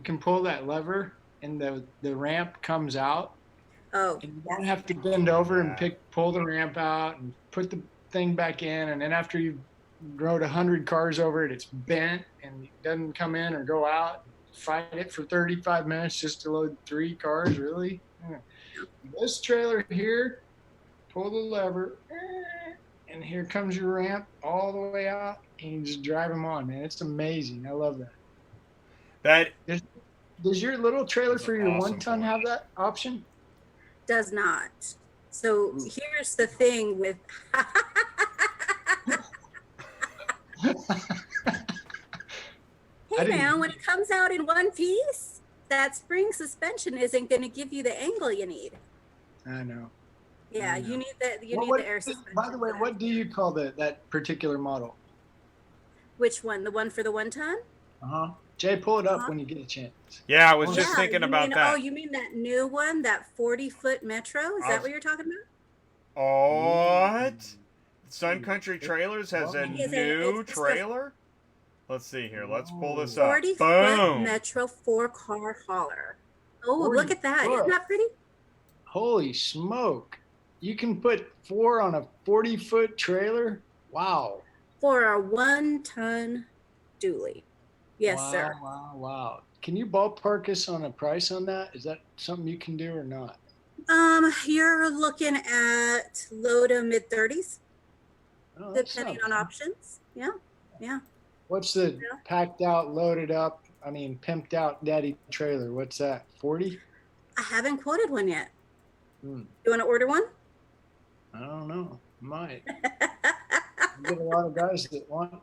can pull that lever and the ramp comes out. Oh. And you don't have to bend over and pull the ramp out and put the thing back in. And then after you've rode 100 cars over it. It's bent and it doesn't come in or go out. Fight it for 35 minutes just to load 3 cars, really? Yeah. This trailer here, pull the lever, and here comes your ramp all the way out, and you just drive them on, man. It's amazing. I love that. Does your little trailer for your awesome 1-ton have that option? Does not. So here's the thing with hey man, when it comes out in one piece, that spring suspension isn't going to give you the angle you need. I know. Yeah, I know. you need the air suspension. By the way, what do you call that particular model? Which one? The one for the 1-ton? Uh-huh. Jay, pull it up when you get a chance. Yeah, I was just thinking about that. Oh, you mean that new one, that 40-foot Metro? Is that what you're talking about? What? Sun Country Trailers has a new trailer? Let's see here. Let's pull this up. 40-foot Metro 4-car hauler. Oh, look at that. Isn't that pretty? Holy smoke. You can put 4 on a 40-foot trailer? Wow. For a 1-ton dually. Yes, sir. Wow. Can you ballpark us on a price on that? Is that something you can do or not? You're looking at low to mid 30s, depending on options. Yeah. What's the packed out, loaded up, pimped out daddy trailer? What's that? 40? I haven't quoted one yet. Hmm. You want to order one? I don't know. Might. I get a lot of guys that want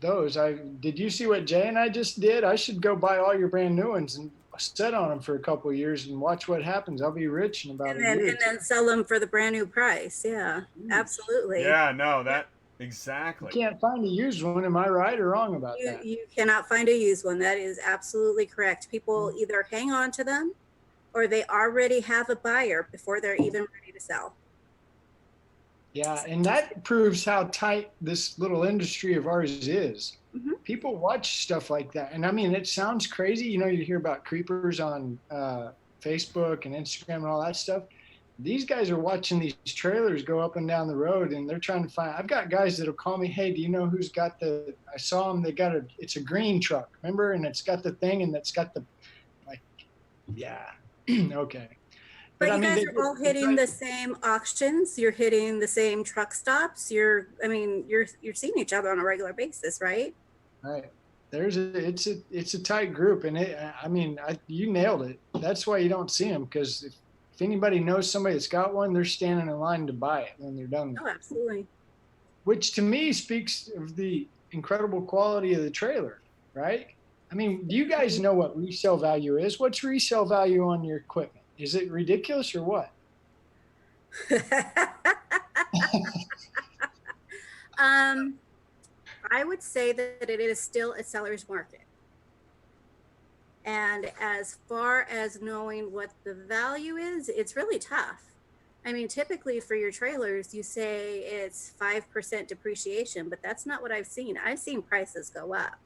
those. Did you see what Jay and I just did? I should go buy all your brand new ones and sit on them for a couple of years and watch what happens. I'll be rich in about a year. And then sell them for the brand new price. Yeah, absolutely. Yeah, no, that exactly. You can't find a used one. Am I right or wrong about that? You cannot find a used one. That is absolutely correct. People either hang on to them or they already have a buyer before they're even ready to sell. Yeah, and that proves how tight this little industry of ours is. Mm-hmm. People watch stuff like that. And it sounds crazy. You hear about creepers on Facebook and Instagram and all that stuff. These guys are watching these trailers go up and down the road, and they're trying to find. I've got guys that'll call me, hey, do you know who's got I saw them, it's a green truck, remember? And it's got the thing, and it's got yeah, okay. But you guys are all hitting the same auctions. You're hitting the same truck stops. You're seeing each other on a regular basis, right? Right. It's a tight group, and you nailed it. That's why you don't see them, because if anybody knows somebody that's got one, they're standing in line to buy it when they're done. Oh, absolutely. Which to me speaks of the incredible quality of the trailer, right? Do you guys know what resale value is? What's resale value on your equipment? Is it ridiculous or what? I would say that it is still a seller's market. And as far as knowing what the value is, it's really tough. Typically for your trailers, you say it's 5% depreciation, but that's not what I've seen. I've seen prices go up.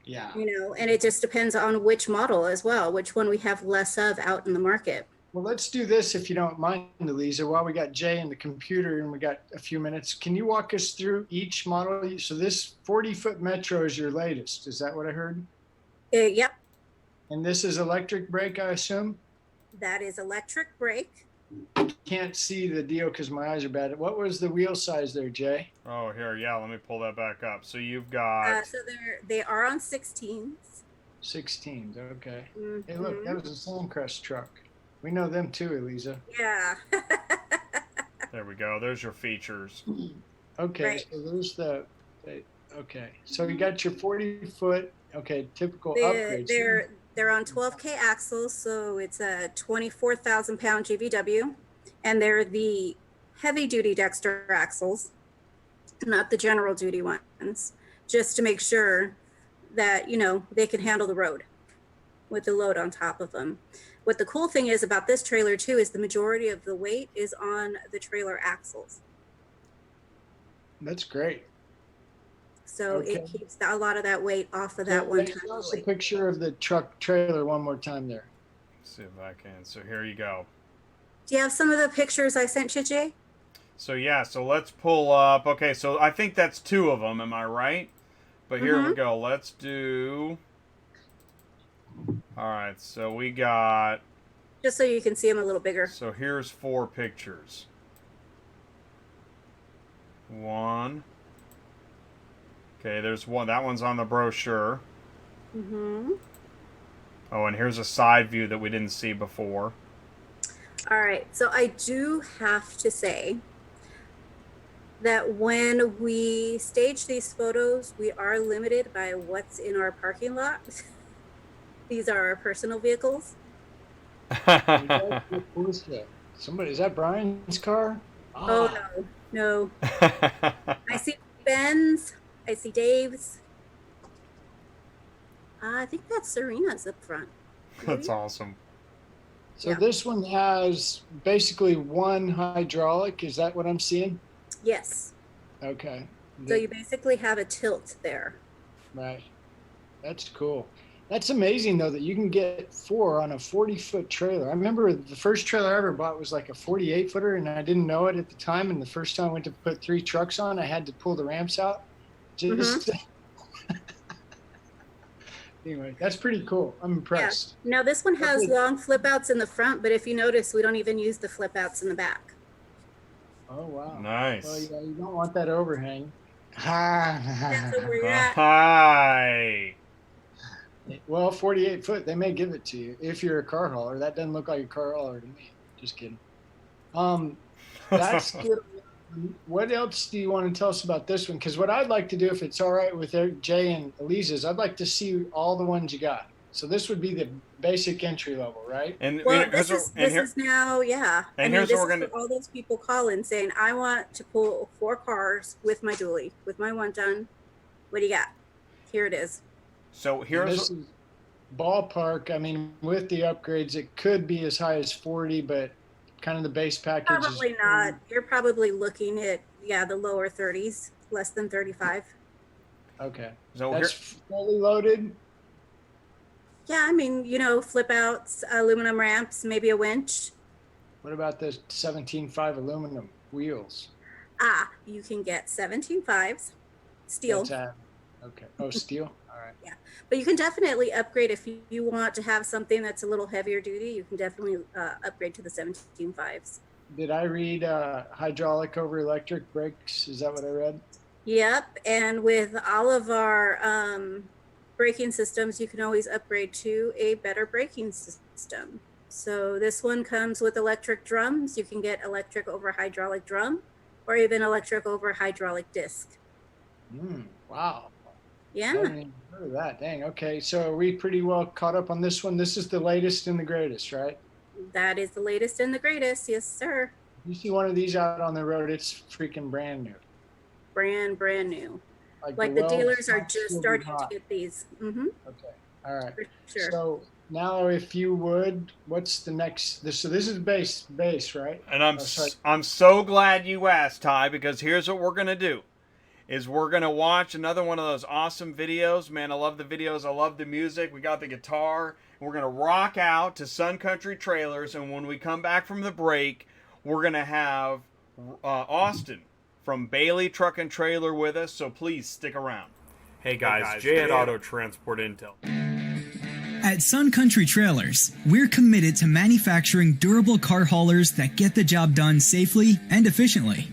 Yeah. And it just depends on which model as well, which one we have less of out in the market. Well, let's do this if you don't mind, Elisa. While we got Jay and the computer and we got a few minutes, can you walk us through each model? So this 40-foot Metro is your latest. Is that what I heard? Yep. And this is electric brake, I assume? That is electric brake. Can't see the deal because my eyes are bad. What was the wheel size there, Jay? Oh, here, yeah, let me pull that back up. So you've got... so they are on 16s. 16s, okay. Mm-hmm. Hey, look, that was a Suncrest truck. We know them too, Elisa. Yeah. There we go. There's your features. Okay, right. So there's okay. So you got your 40-foot, okay, typical upgrades. They're on 12K axles, so it's a 24,000-pound GVW, and they're the heavy-duty Dexter axles, not the general-duty ones, just to make sure that, they can handle the road with the load on top of them. What the cool thing is about this trailer, too, is the majority of the weight is on the trailer axles. That's great. So It keeps a lot of that weight off of that one time. Show us a picture of the truck trailer one more time there. Let's see if I can. So here you go. Do you have some of the pictures I sent you, Jay? So yeah, so let's pull up. Okay, so I think that's 2 of them. Am I right? But here we go. Let's do. All right, so we got. Just so you can see them a little bigger. So here's 4 pictures. 1. Okay, there's 1. That one's on the brochure. Oh, and here's a side view that we didn't see before. All right, so I do have to say that when we stage these photos, we are limited by what's in our parking lot. These are our personal vehicles. Somebody, is that Brian's car? Oh, no. I see Ben's. I see Dave's. I think that's Serena's up front. That's awesome. So this one has basically 1 hydraulic. Is that what I'm seeing? Yes. Okay. So you basically have a tilt there. Right. That's cool. That's amazing, though, that you can get 4 on a 40-foot trailer. I remember the first trailer I ever bought was like a 48-footer, and I didn't know it at the time. And the first time I went to put 3 trucks on, I had to pull the ramps out. Just Anyway, that's pretty cool. I'm impressed. Yeah. Now, this one has long flip outs in the front, but if you notice, we don't even use the flip outs in the back. Oh, wow. Nice. Well, yeah, you don't want that overhang. That's where you're at. Hi. Well, 48 foot, they may give it to you if you're a car hauler. That doesn't look like a car hauler to me. Just kidding. That's good. What else do you want to tell us about this one? Because what I'd like to do, if it's all right with Jay and Elise's, I'd like to see all the ones you got. So this would be the basic entry level, right? And well, this is now, yeah. And here's what we're gonna. All those people call in saying, "I want to pull 4 cars with my dually, with my 1-ton. What do you got?" Here it is. So here's this is ballpark. I mean, with the upgrades, it could be as high as 40, but kind of the base package. Probably not. You're probably looking at the lower 30s, less than 35. Okay. So that's fully loaded. Yeah, I mean, flip outs, aluminum ramps, maybe a winch. What about the 17.5 aluminum wheels? You can get 17.5s, steel. Okay. Oh, steel? All right. Yeah, but you can definitely upgrade if you want to have something that's a little heavier duty. You can definitely upgrade to the 17.5s. Did I read hydraulic over electric brakes? Is that what I read? Yep, and with all of our braking systems, you can always upgrade to a better braking system. So this one comes with electric drums. You can get electric over hydraulic drum, or even electric over hydraulic disc. Wow. Yeah. I hadn't even heard of that. Dang. Okay. So are we pretty well caught up on this one? This is the latest and the greatest, right? That is the latest and the greatest. Yes, sir. You see one of these out on the road, it's freaking brand new. Brand new. Like the dealers are just starting to get these. Mm-hmm. Okay. All right. For sure. So now, if you would, what's the next? So this is base, right? And I'm so glad you asked, Ty, because here's what we're gonna do. Is we're going to watch another one of those awesome videos. Man, I love the videos. I love the music. We got the guitar. We're going to rock out to Sun Country Trailers. And when we come back from the break, we're going to have Austin from Bailey Truck and Trailer with us. So please stick around. Hey guys, Jay at Auto Transport Intel. At Sun Country Trailers, we're committed to manufacturing durable car haulers that get the job done safely and efficiently.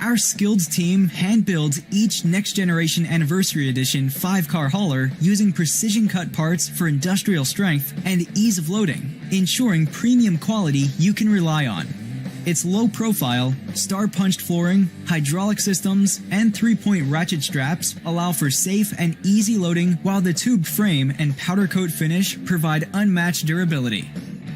Our skilled team hand-builds each next-generation Anniversary Edition 5-car hauler using precision-cut parts for industrial strength and ease of loading, ensuring premium quality you can rely on. Its low-profile, star-punched flooring, hydraulic systems, and 3-point ratchet straps allow for safe and easy loading, while the tubed frame and powder coat finish provide unmatched durability.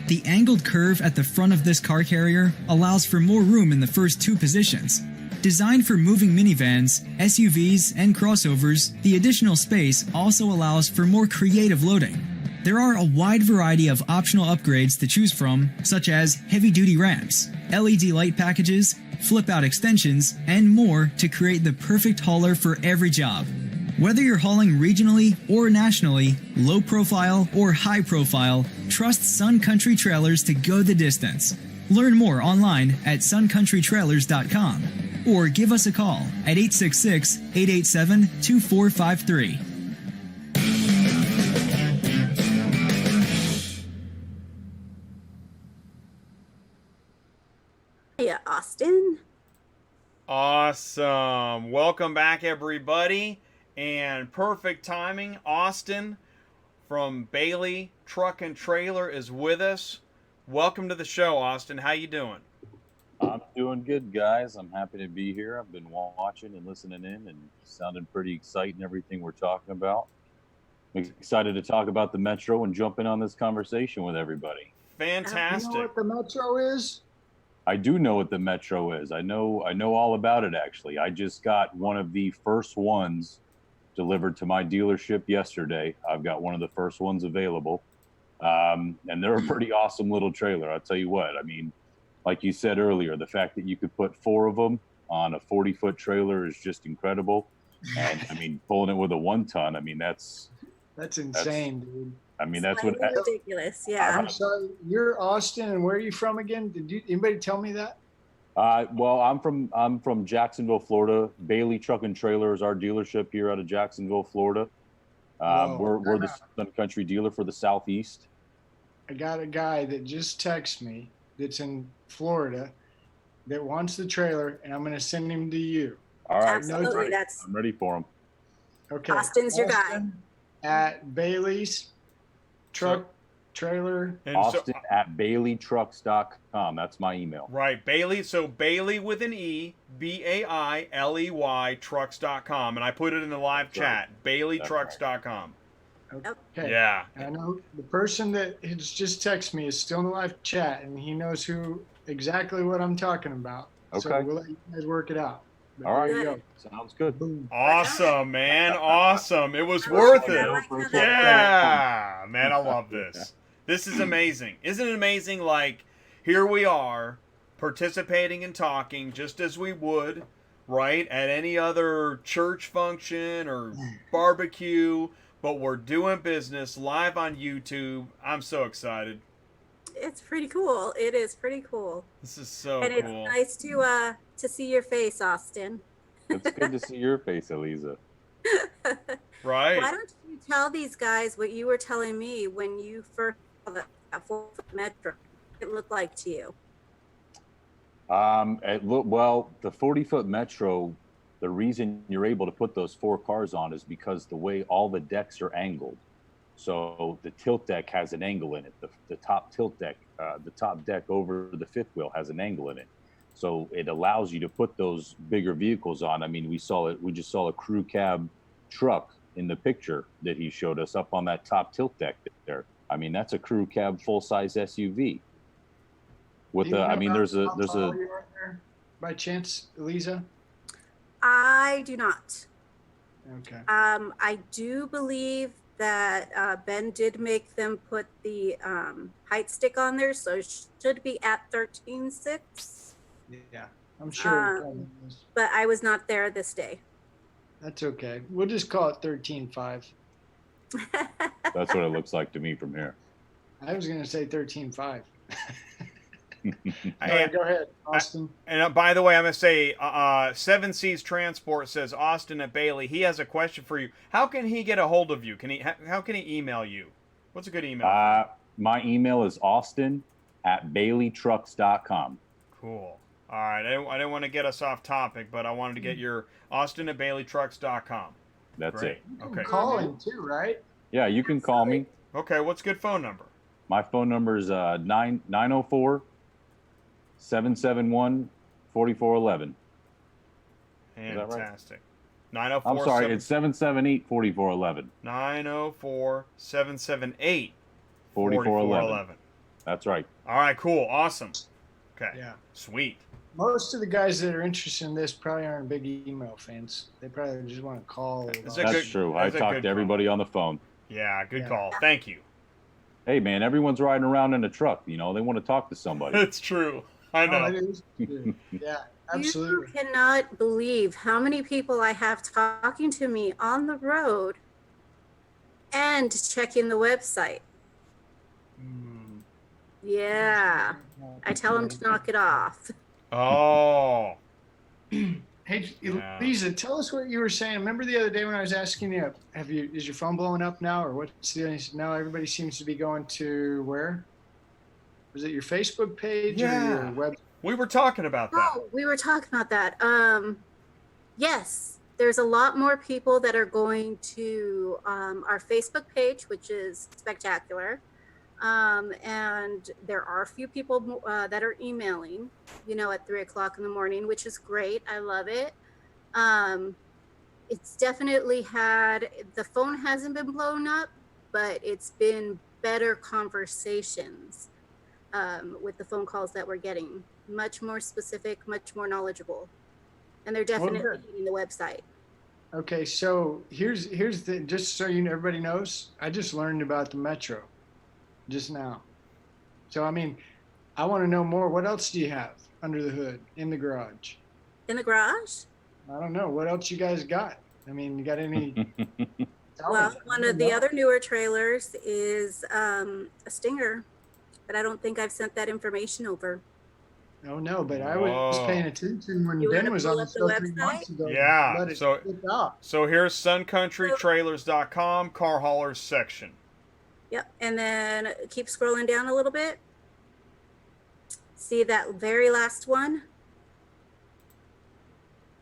The angled curve at the front of this car carrier allows for more room in the first 2 positions. Designed for moving minivans, SUVs, and crossovers, the additional space also allows for more creative loading. There are a wide variety of optional upgrades to choose from, such as heavy-duty ramps, LED light packages, flip-out extensions, and more to create the perfect hauler for every job. Whether you're hauling regionally or nationally, low profile or high profile, trust Sun Country Trailers to go the distance. Learn more online at suncountrytrailers.com or give us a call at 866-887-2453. Yeah, Austin. Awesome. Welcome back, everybody. And perfect timing. Austin from Bailey Truck and Trailer is with us. Welcome to the show, Austin. How you doing? I'm doing good, guys. I'm happy to be here. I've been watching and listening in and sounding pretty exciting, everything we're talking about. I'm excited to talk about the Metro and jump in on this conversation with everybody. Fantastic. You know what the Metro is? I do know what the Metro is. I know all about it, actually. I just got one of the first ones delivered to my dealership yesterday. I've got one of the first ones available. And they're a pretty awesome little trailer. I'll tell you what, I mean, like you said earlier, the fact that you could put 4 of them on a 40-foot trailer is just incredible. And I mean, pulling it with a 1-ton, I mean, that's insane, dude. I mean, that's what ridiculous. Yeah. I'm sorry. You're Austin, and where are you from again? Anybody tell me that? Well, I'm from Jacksonville, Florida. Bailey Truck and Trailer is our dealership here out of Jacksonville, Florida. We're the Sun Country dealer for the Southeast. I got a guy that just texted me that's in Florida that wants the trailer, and I'm going to send him to you. All right. Absolutely. I'm ready for him. Okay. Austin's your guy. At Bailey's Truck Trailer. And Austin at BaileyTrucks.com. That's my email. Right, Bailey. So Bailey with an E, BAILEY trucks.com. And I put it in the live chat, BaileyTrucks.com. Okay. Yeah. I know the person that has just texted me is still in the live chat, and he knows exactly what I'm talking about. Okay. So we'll let you guys work it out. But All right. there you go. Sounds good. Boom. Awesome, man. Awesome. It was worth it. Yeah, man, I love this. This is amazing. Isn't it amazing? Like, here we are participating and talking just as we would, right, at any other church function or barbecue, but we're doing business live on YouTube. I'm so excited. It's pretty cool. It is pretty cool. This is so and cool. it's nice to see your face, Austin. It's good to see your face, Eliza. Right. Why don't you tell these guys what you were telling me when you first saw the 4-foot Metro? It looked like to you. Well, the 40-foot Metro, the reason you're able to put those 4 cars on is because the way all the decks are angled. So the tilt deck has an angle in it. The top tilt deck, the top deck over the fifth wheel has an angle in it. So it allows you to put those bigger vehicles on. I mean, we just saw a crew cab truck in the picture that he showed us up on that top tilt deck there. I mean, that's a crew cab full-size SUV. With there's a by chance, Eliza? I do not. Okay. I do believe that Ben did make them put the height stick on there, so it should be at 13.6. Yeah, I'm sure. But I was not there this day. That's okay. We'll just call it 13.5. That's what it looks like to me from here. I was going to say 13.5. Hey, go ahead, Austin. And by the way, I'm going to say 7 Seas Transport says Austin at Bailey. He has a question for you. How can he get a hold of you? How can he email you? What's a good email? My email is Austin at BaileyTrucks.com. Cool. All right. I didn't want to get us off topic, but I wanted to get your Austin at BaileyTrucks.com. That's Great. it. Okay. Call him too, right? Yeah, you can call me. Okay. What's a good phone number? My phone number is 904-771-4411. Fantastic. 904. I'm sorry, it's 778-4411. 904-778-4411. That's right. All right, cool. Awesome. Okay. Yeah. Sweet. Most of the guys that are interested in this probably aren't big email fans. They probably just want to call. That's true. I talk to everybody on the phone. Yeah, good call. Thank you. Hey, man, everyone's riding around in a truck. You know, they want to talk to somebody. It's true. I know. Oh, it is. Yeah, absolutely. You cannot believe how many people I have talking to me on the road and checking the website. Yeah. I tell them to knock it off. Oh. Hey, Yeah. Lisa, tell us what you were saying. Remember the other day when I was asking you, is your phone blowing up now, or what's the? You said, no, everybody seems to be going to where? Was it your Facebook page or your web? We were talking about that. Oh, we were talking about that. Yes, there's a lot more people that are going to our Facebook page, which is spectacular. And there are a few people that are emailing, at 3:00 in the morning, which is great. I love it. It's definitely the phone hasn't been blown up, but it's been better conversations with the phone calls that we're getting. Much more specific, much more knowledgeable. And they're definitely hitting the website. Okay, so here's the, just so everybody knows, I just learned about the Metro just now. So, I mean, I want to know more. What else do you have under the hood in the garage? In the garage? I don't know. What else you guys got? I mean, you got any? Well, one of the other newer trailers is a Stinger, but I don't think I've sent that information over. Oh, no, but I was paying attention when Ben was on the show 3 months ago. Yeah, so here's suncountrytrailers.com, car haulers section. Yep, and then keep scrolling down a little bit. See that very last one?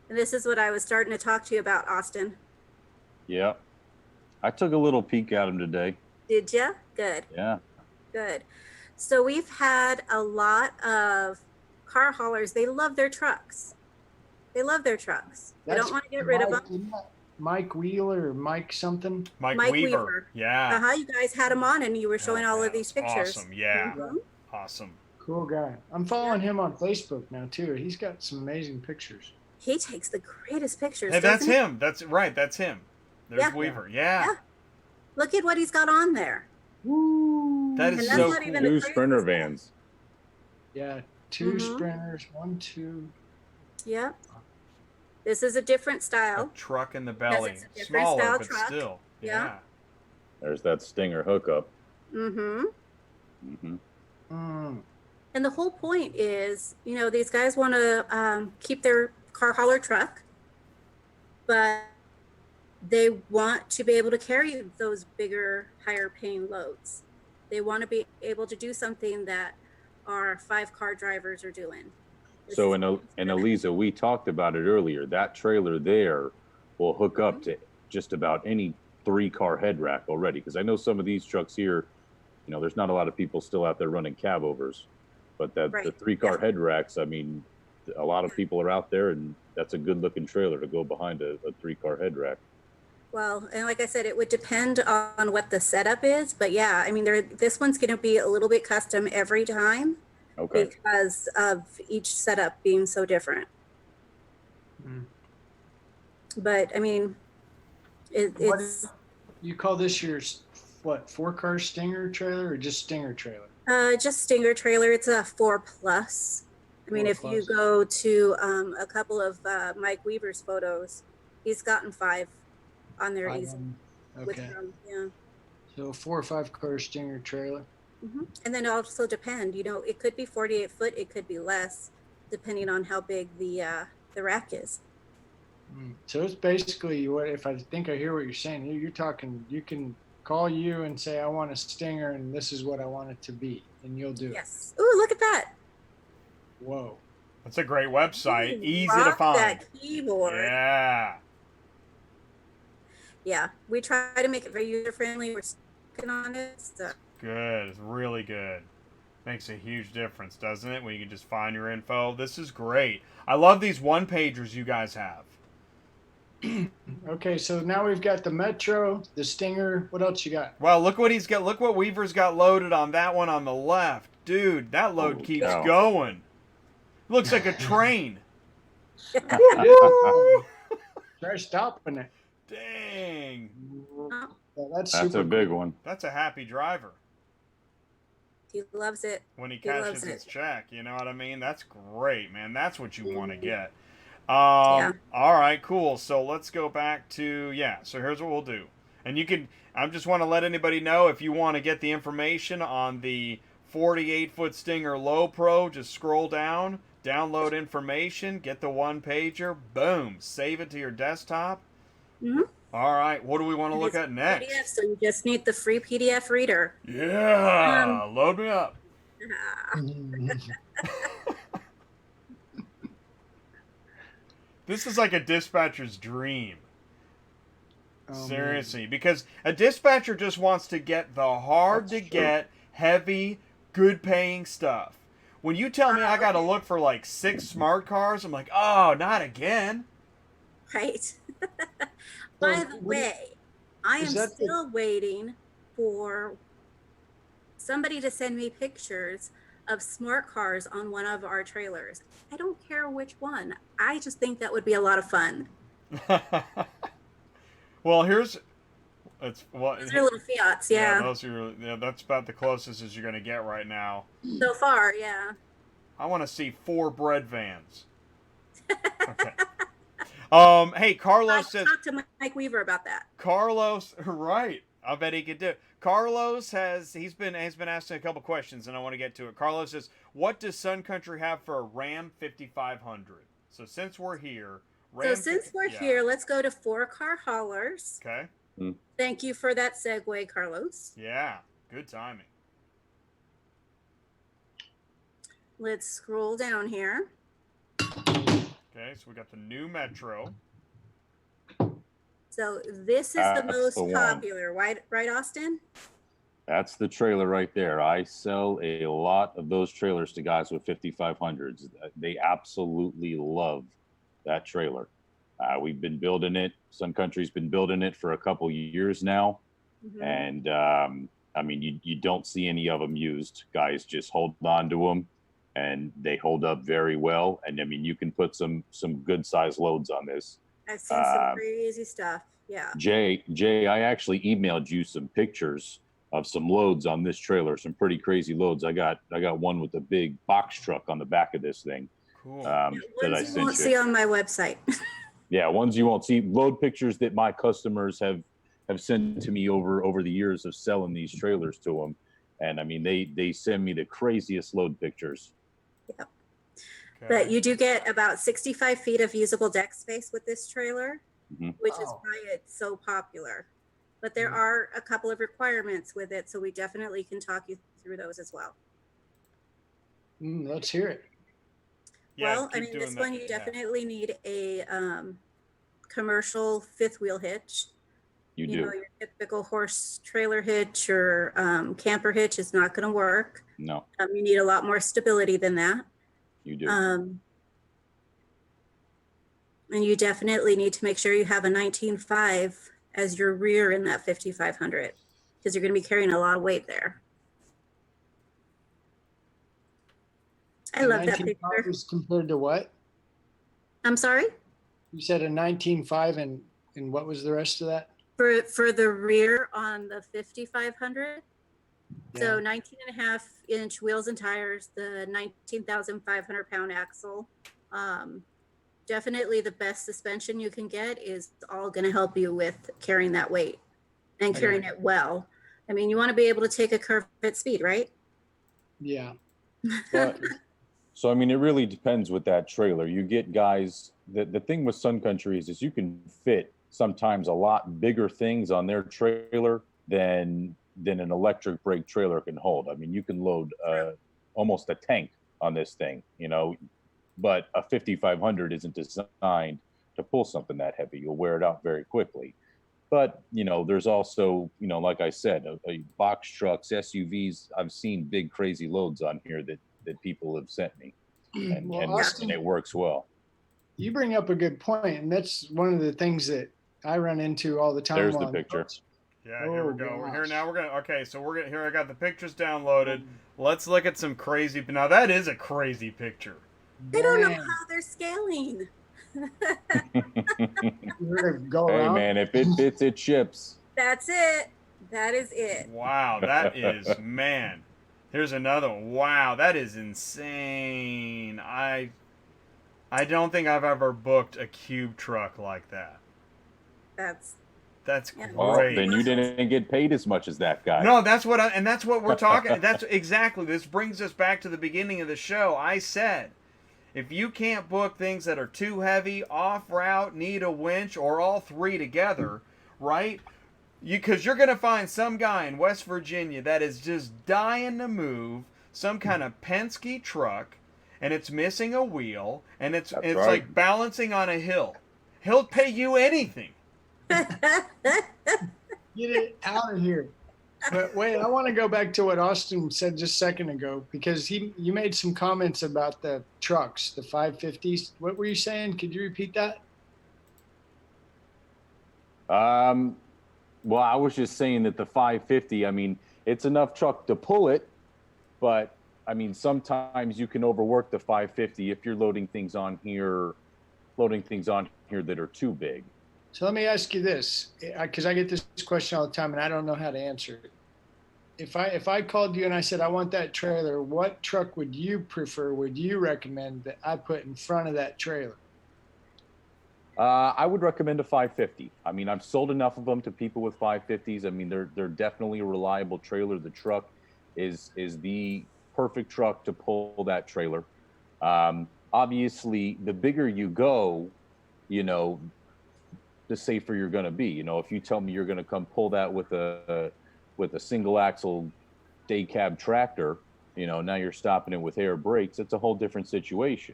And this is what I was starting to talk to you about, Austin. Yeah. I took a little peek at them today. Did you? Good. Yeah. Good. So we've had a lot of car haulers. They love their trucks. They love their trucks. They don't want to get rid of them. Mike Wheeler or Mike something? Mike Weaver. Yeah. You guys had him on and you were showing all of these pictures. Awesome. Yeah. Awesome. Cool guy. I'm following him on Facebook now too. He's got some amazing pictures. He takes the greatest pictures. Hey, that's him. That's right. That's him. There's Weaver. Yeah. Look at what he's got on there. Woo. That is so cool. 2 Sprinter vans. Yeah. 2 Sprinters. 1, 2. Yep. This is a different style. A truck in the belly. It's a different smaller, style but truck. still. Yeah. There's that Stinger hookup. Mm-hmm. Mm. And the whole point is, these guys want to keep their car hauler truck, but they want to be able to carry those bigger, higher paying loads. They want to be able to do something that our 5-car drivers are doing. So in Eliza, we talked about it earlier. That trailer there will hook up to just about any 3-car head rack already. Because I know some of these trucks here, there's not a lot of people still out there running cab overs. But the 3-car head racks, I mean, a lot of people are out there, and that's a good looking trailer to go behind a 3-car head rack. Well, and like I said, it would depend on what the setup is. But yeah, I mean, this one's going to be a little bit custom every time. Okay. Because of each setup being so different. But I mean, it's. You call this your 4-car Stinger trailer or just Stinger trailer? Just Stinger trailer. It's a 4+. I mean, if you go to a couple of Mike Weaver's photos, he's gotten 5 on there easy. Okay. Yeah. So 4 or 5-car Stinger trailer. And then it also depend, it could be 48 foot, it could be less, depending on how big the rack is. So it's basically if I think I hear what you're saying, you're talking, you can call you and say, I want a Stinger and this is what I want it to be. And you'll do it. Yes. Ooh, look at that. Whoa. That's a great website. Easy to Rock find. that keyboard. Yeah. Yeah. We try to make it very user friendly. We're working on it. So. Good. It's really good. Makes a huge difference, doesn't it? When you can just find your info. This is great. I love these one-pagers you guys have. Okay, so now we've got the Metro, the Stinger. What else you got? Well, look what he's got. Look what Weaver's got loaded on that one on the left. Dude, that load keeps going. Looks like a train. Try stopping it. Dang. Yeah, that's a big one. That's a happy driver. He loves it. When he cashes his check, you know what I mean? That's great, man. That's what you want to get. Yeah. All right, cool. So let's go back to, so here's what we'll do. And you can, I just want to let anybody know if you want to get the information on the 48-foot Stinger Low Pro. Just scroll down, download information, get the one-pager, boom, save it to your desktop. Mhm. All right, what do we want to look It's at next? PDF, so you just need the free PDF reader. Yeah, load me up. This is like a dispatcher's dream. Oh, Seriously, because a dispatcher just wants to get the hard-to-get, heavy, good-paying stuff. When you tell me I got to look for like 6 smart cars, I'm like, oh, not again. Right. By the way, I am is that the- still waiting for somebody to send me pictures of smart cars on one of our trailers. I don't care which one. I just think that would be a lot of fun. Well, here's it's what Those are little Fiats, yeah. those are that's about the closest as you're gonna get right now. So far, yeah. I want to see 4 bread vans. Okay. Hey, Carlos says. Talk to Mike Weaver about that. Carlos, right? I bet he could do it. Carlos he's been asking a couple questions, and I want to get to it. Carlos says, "What does Sun Country have for a Ram 5500?" So since we're here, here, let's go to 4-car haulers. Okay. Thank you for that segue, Carlos. Yeah, good timing. Let's scroll down here. Okay, so we got the new Metro. So this is the That's most the one. popular, right, Austin? That's the trailer right there. I sell a lot of those trailers to guys with 5500s. They absolutely love that trailer. We've been building it. Sun Country's been building it for a couple years now. Mhm. And I mean, you don't see any of them used. Guys just hold on to them, and they hold up very well. And I mean, you can put some good size loads on this. I've seen some crazy stuff. Yeah. Jay, I actually emailed you some pictures of some loads on this trailer, some pretty crazy loads. I got one with a big box truck on the back of this thing. Cool. That I Ones you sent won't you. see on my website. Yeah, ones you won't see. Load pictures that my customers have sent to me over the years of selling these trailers to them. And I mean, they send me the craziest load pictures. Yep. Okay. But you do get about 65 feet of usable deck space with this trailer, Mhm. which is Wow. why it's so popular. But there are a couple of requirements with it, so we definitely can talk you through those as well. Let's hear it. Yeah, Well, I keep mean, doing this that. one you Yeah. definitely need a commercial 5th-wheel hitch. You You do. know, your typical horse trailer hitch or camper hitch is not going to work. No, You need a lot more stability than that. you do. And you definitely need to make sure you have a 19.5 as your rear in that 5500 because you're going to be carrying a lot of weight there. I love that 19.5 picture. is compared to what? I'm sorry? You said a 19.5 and what was the rest of that? For the rear on the 5500. So Yeah. 19.5-inch wheels and tires, the 19,500 pound axle. Definitely the best suspension you can get is all going to help you with carrying that weight and carrying it well. I mean, you want to be able to take a curve at speed, right? Yeah. But, so I mean, it really depends with that trailer. You get guys. The thing with Sun Country is you can fit sometimes a lot bigger things on their trailer than an electric brake trailer can hold. I mean, you can load almost a tank on this thing, you know, but a 5500 isn't designed to pull something that heavy. You'll wear it out very quickly. But, you know, there's also, you know, like I said, a box trucks, SUVs. I've seen big, crazy loads on here that people have sent me, and, Well, and, Austin, and it works well. you bring up a good point, and that's one of the things that I run into all the time. There's the on picture. boats. Yeah, here we Oh, go. We're here gosh. now. We're gonna. Okay, so we're gonna. Here, I got the pictures downloaded. Let's look at some crazy. Now that is a crazy picture. I don't know Man, how they're scaling. you heard of go Hey around? man, if it fits, it ships. That's it. That is it. Wow, that is man. Here's another one. Wow, that is insane. I don't think I've ever booked a cube truck like that. That's That's Yeah. Well, great. then you didn't get paid as much as that guy. No, that's what and that's what we're talking. That's exactly. This brings us back to the beginning of the show. I said, if you can't book things that are too heavy, off route, need a winch, or all three together, right? Because you're gonna find some guy in West Virginia that is just dying to move some kind of Penske truck, and it's missing a wheel, and it's That's it's right. like balancing on a hill. He'll pay you anything. Get it out of here. But wait, I want to go back to what Austin said just a second ago, because you made some comments about the trucks, the 550s. What were you saying? Could you repeat that? Well, I was just saying that the 550, I mean, it's enough truck to pull it, but I mean, sometimes you can overwork the 550 if you're loading things on here that are too big. So let me ask you this, because I get this question all the time and I don't know how to answer it. If I called you and I said, I want that trailer, what truck would you prefer, would you recommend that I put in front of that trailer? I would recommend a 550. I mean, I've sold enough of them to people with 550s. I mean, they're definitely a reliable trailer. The truck is the perfect truck to pull that trailer. Obviously, the bigger you go, you know, the safer you're going to be. You know, if you tell me you're going to come pull that with a single axle day cab tractor, you know, now you're stopping it with air brakes. It's a whole different situation.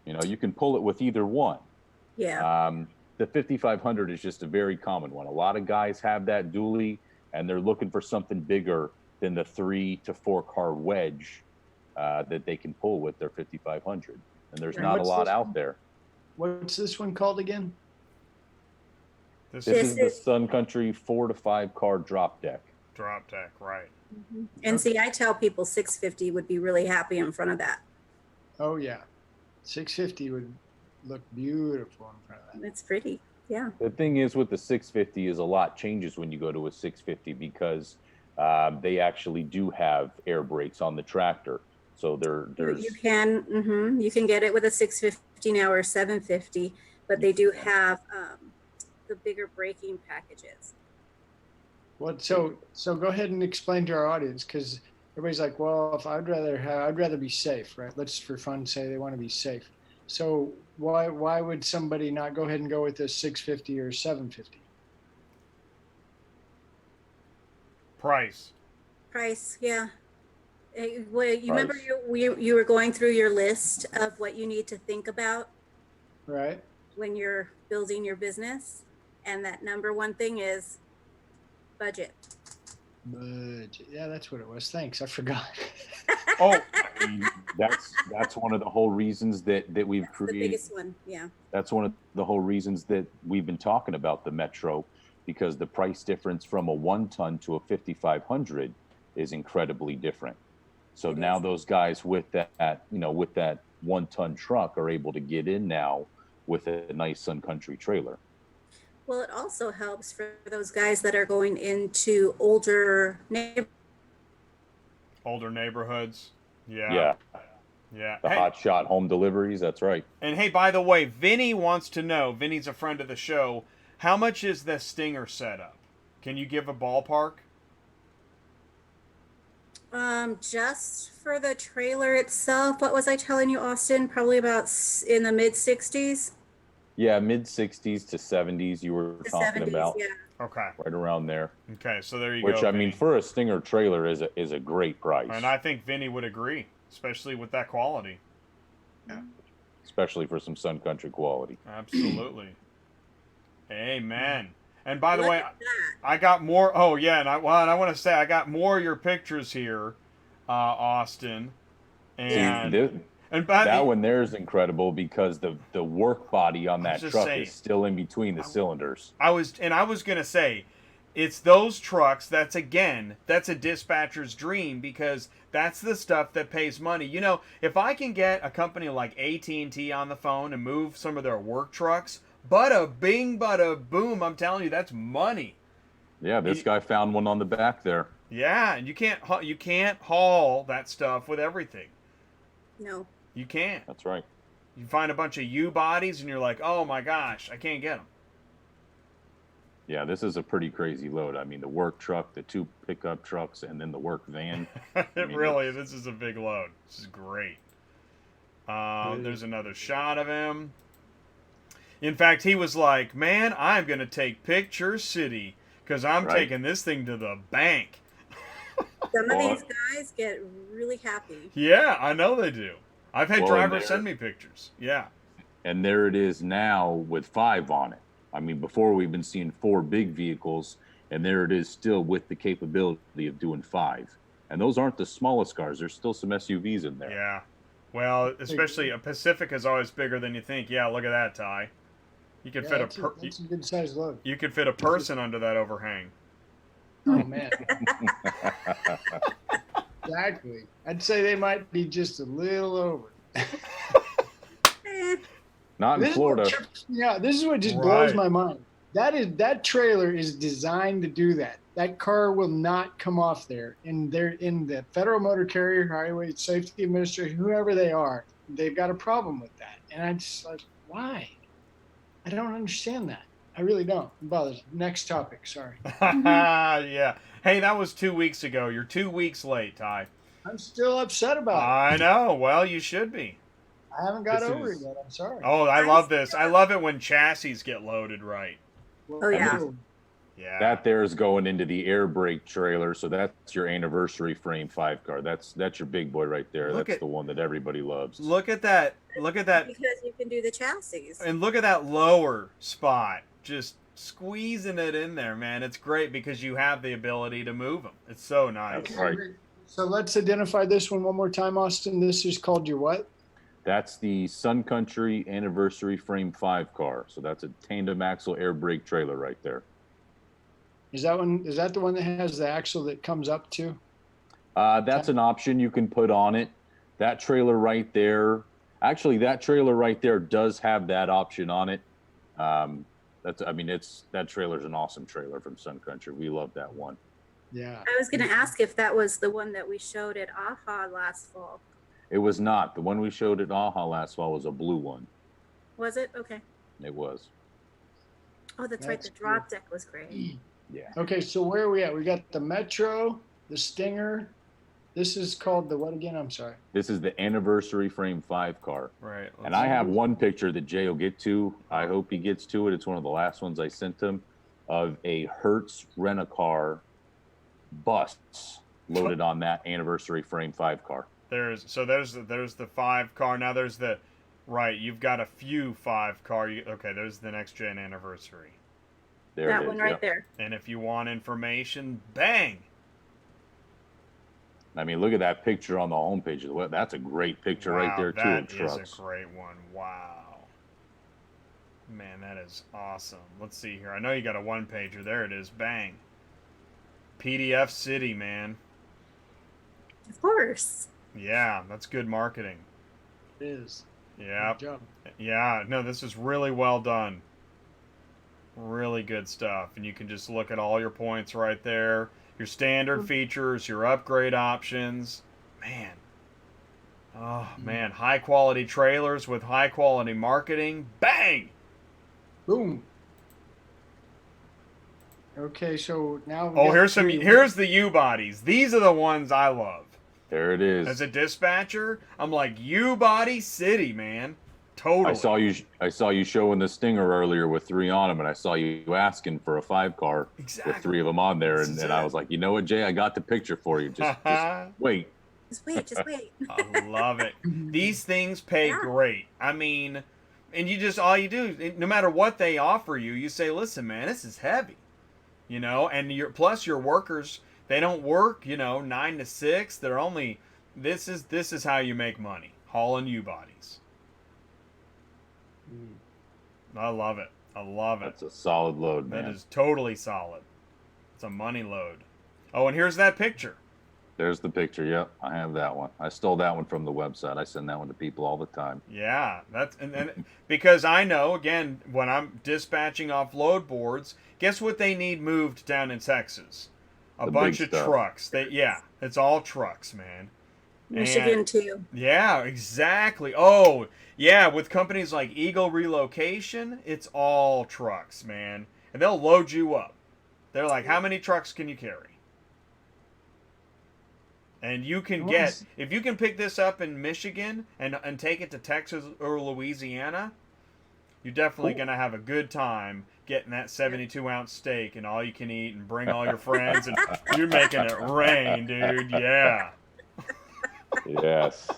You know, you can pull it with either one. Yeah. The 5500 is just a very common one. A lot of guys have that dually, and they're looking for something bigger than the 3 to 4 car wedge that they can pull with their 5500. And there's not a lot out there. What's this one called again? This is the Sun Country 4 to 5 car drop deck. Drop deck, right. And see, I tell people 650 would be really happy in front of that. Oh yeah, 650 would look beautiful in front of that. It's pretty, yeah. The thing is with the 650 is a lot changes when you go to a 650 because they actually do have air brakes on the tractor. So there's You can get it with a 650 now or 750, but they do have the bigger braking packages. What? So go ahead and explain to our audience, because everybody's like, well, if I'd rather be safe, right? Let's for fun say they want to be safe. So why would somebody not go ahead and go with a 650 or 750? Price, yeah. Well, you remember you were going through your list of what you need to think about Right. when you're building your business, and that number one thing is budget. Budget. Yeah, that's what it was. Thanks. I forgot. Oh, I mean, that's one of the whole reasons that we've That's the created. biggest one, yeah. That's one of the whole reasons that we've been talking about the Metro, because the price difference from a 1-ton to a 5500 is incredibly different. So now those guys with that 1-ton truck are able to get in now with a nice Sun Country trailer. Well, it also helps for those guys that are going into older neighborhoods. Yeah. Yeah. The Hey, hot shot home deliveries. That's right. and hey, by the way, Vinny wants to know, Vinny's a friend of the show, how much is the Stinger setup? Can you give a ballpark? Just for the trailer itself, what was I telling you, Austin? Probably about in the mid 60s. Yeah, mid 60s to 70s you were The talking 70s, about. yeah. Okay. Right around there. Okay, so there you Which go. I mean, Vinny. for a Stinger trailer is a great price. And I think Vinny would agree, especially with that quality. Especially for some Sun Country quality. Absolutely. Amen. And by the Look way, at that. I got more. Oh yeah, and I want to say I got more of your pictures here, Austin. And That one there is incredible because the work body on that just truck saying. is still in between the cylinders. I was gonna say, it's those trucks. That's a dispatcher's dream, because that's the stuff that pays money. You know, if I can get a company like AT&T on the phone and move some of their work trucks, bada bing, bada boom, I'm telling you, that's money. Yeah, this guy found one on the back there. Yeah, and you can't haul that stuff with everything. No. You can't. That's right. You find a bunch of U bodies and you're like, oh my gosh, I can't get them. Yeah, this is a pretty crazy load. I mean, the work truck, the 2 pickup trucks, and then the work van. Really, this is a big load. This is great. There's another shot of him. In fact, he was like, man, I'm going to take Picture City because I'm taking this thing to the bank. Some of these guys get really happy. Yeah, I know they do. I've had drivers send me pictures. Yeah. And there it is now with 5 on it. I mean, before we've been seeing 4 big vehicles, and there it is still with the capability of doing 5. And those aren't the smallest cars. There's still some SUVs in there. Yeah. Well, especially a Pacific is always bigger than you think. Yeah, look at that, Ty. You could fit that's a good sized load. You could fit a person under that overhang. Oh man. Exactly. I'd say they might be just a little over. Not in Florida. Yeah, this is what just blows my mind. That trailer is designed to do that. That car will not come off there. And they're in the Federal Motor Carrier Highway Safety Administration, whoever they are, they've got a problem with that. And I just like, why? I don't understand that. I really don't. Next topic. Sorry. Yeah. Hey, that was 2 weeks ago. You're 2 weeks late, Ty. I'm still upset about it. I know. Well, you should be. I haven't got over it yet. I'm sorry. Oh, I love this. I love it when chassis get loaded right. Oh, yeah. Yeah. That there is going into the air brake trailer, so that's your anniversary frame 5 car. That's your big boy right there. That's the one that everybody loves. Look at that. Look at that. Because you can do the chassis. And look at that lower spot. Just squeezing it in there, man. It's great because you have the ability to move them. It's so nice. That's right. So let's identify this one more time, Austin. This is called your what? That's the Sun Country Anniversary Frame 5 car. So that's a tandem axle air brake trailer right there. Is that the one that has the axle that comes up too? That's an option you can put on it. That trailer right there, actually that trailer right there does have that option on it. That trailer's an awesome trailer from Sun Country. We love that one. Yeah. I was going to ask if that was the one that we showed at AHA last fall. It was not. The one we showed at AHA last fall was a blue one. Was it? Okay. It was. Oh, that's right. The drop deck was great. Yeah. Okay, so where are we at? We got the Metro, the Stinger. This is called the what again? I'm sorry. This is the Anniversary Frame 5 car. Right. And I have one picture that Jay will get to. I hope he gets to it. It's one of the last ones I sent him of a Hertz Rent-A-Car bus loaded on that Anniversary Frame 5 car. There's the 5 car. Now there's the you've got a few 5 car. Okay, there's the next gen Anniversary. There that one right there. And if you want information, bang. I mean, look at that picture on the homepage. That's a great picture right there, too, of trucks. That is a great one. Wow. Man, that is awesome. Let's see here. I know you got a one-pager. There it is. Bang. PDF City, man. Of course. Yeah, that's good marketing. It is. Yeah. Good job. Yeah, no, this is really well done. Really good stuff. And you can just look at all your points right there. Your standard features, your upgrade options. Man. Oh, man. High quality trailers with high quality marketing. Bang! Boom. Okay, so now here's the U-bodies. These are the ones I love. There it is. As a dispatcher, I'm like, U-body city, man. Totally. I saw you showing the Stinger earlier with 3 on them, and I saw you asking for a 5 car with 3 of them on there, and I was like, you know what, Jay, I got the picture for you. Just wait. Just wait. I love it. These things pay great. I mean, and all you do, no matter what they offer you, you say, listen, man, this is heavy. And plus your workers, they don't work, 9 to 6. They're only, this is how you make money, hauling U-bodies. I love it. That's a solid load, man. That is totally solid. It's a money load. Oh, and here's that picture. There's the picture. Yep, I have that one. I stole that one from the website. I send that one to people all the time. Yeah, that's and because I know, again, when I'm dispatching off load boards, guess what they need moved down in Texas? A bunch of trucks. It's all trucks, man. Michigan too. Yeah, exactly. Oh, yeah, with companies like Eagle Relocation, it's all trucks, man. and they'll load you up. They're like, how many trucks can you carry? And you can get, if you can pick this up in Michigan and take it to Texas or Louisiana, you're definitely going to have a good time getting that 72-ounce steak and all you can eat and bring all your friends. And you're making it rain, dude. Yeah. Yes.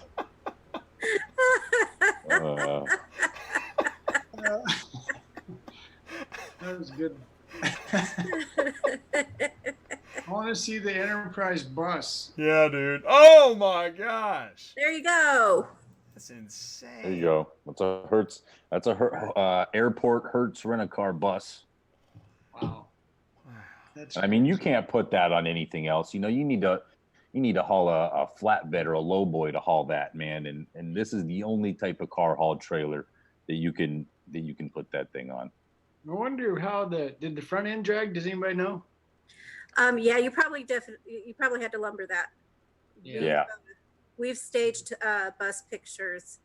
That was good. I want to see the Enterprise bus. Yeah, dude. Oh my gosh. There you go. That's insane. There you go. That's a Hertz, airport Hertz rent-a-car bus. Wow. That's I mean, you can't put that on anything else. You know, you need to haul a flatbed or a lowboy to haul that, man. And this is the only type of car haul trailer that you can put that thing on. I wonder how did the front end drag? Does anybody know? Yeah, you probably had to lumber that. Yeah. We've staged bus pictures.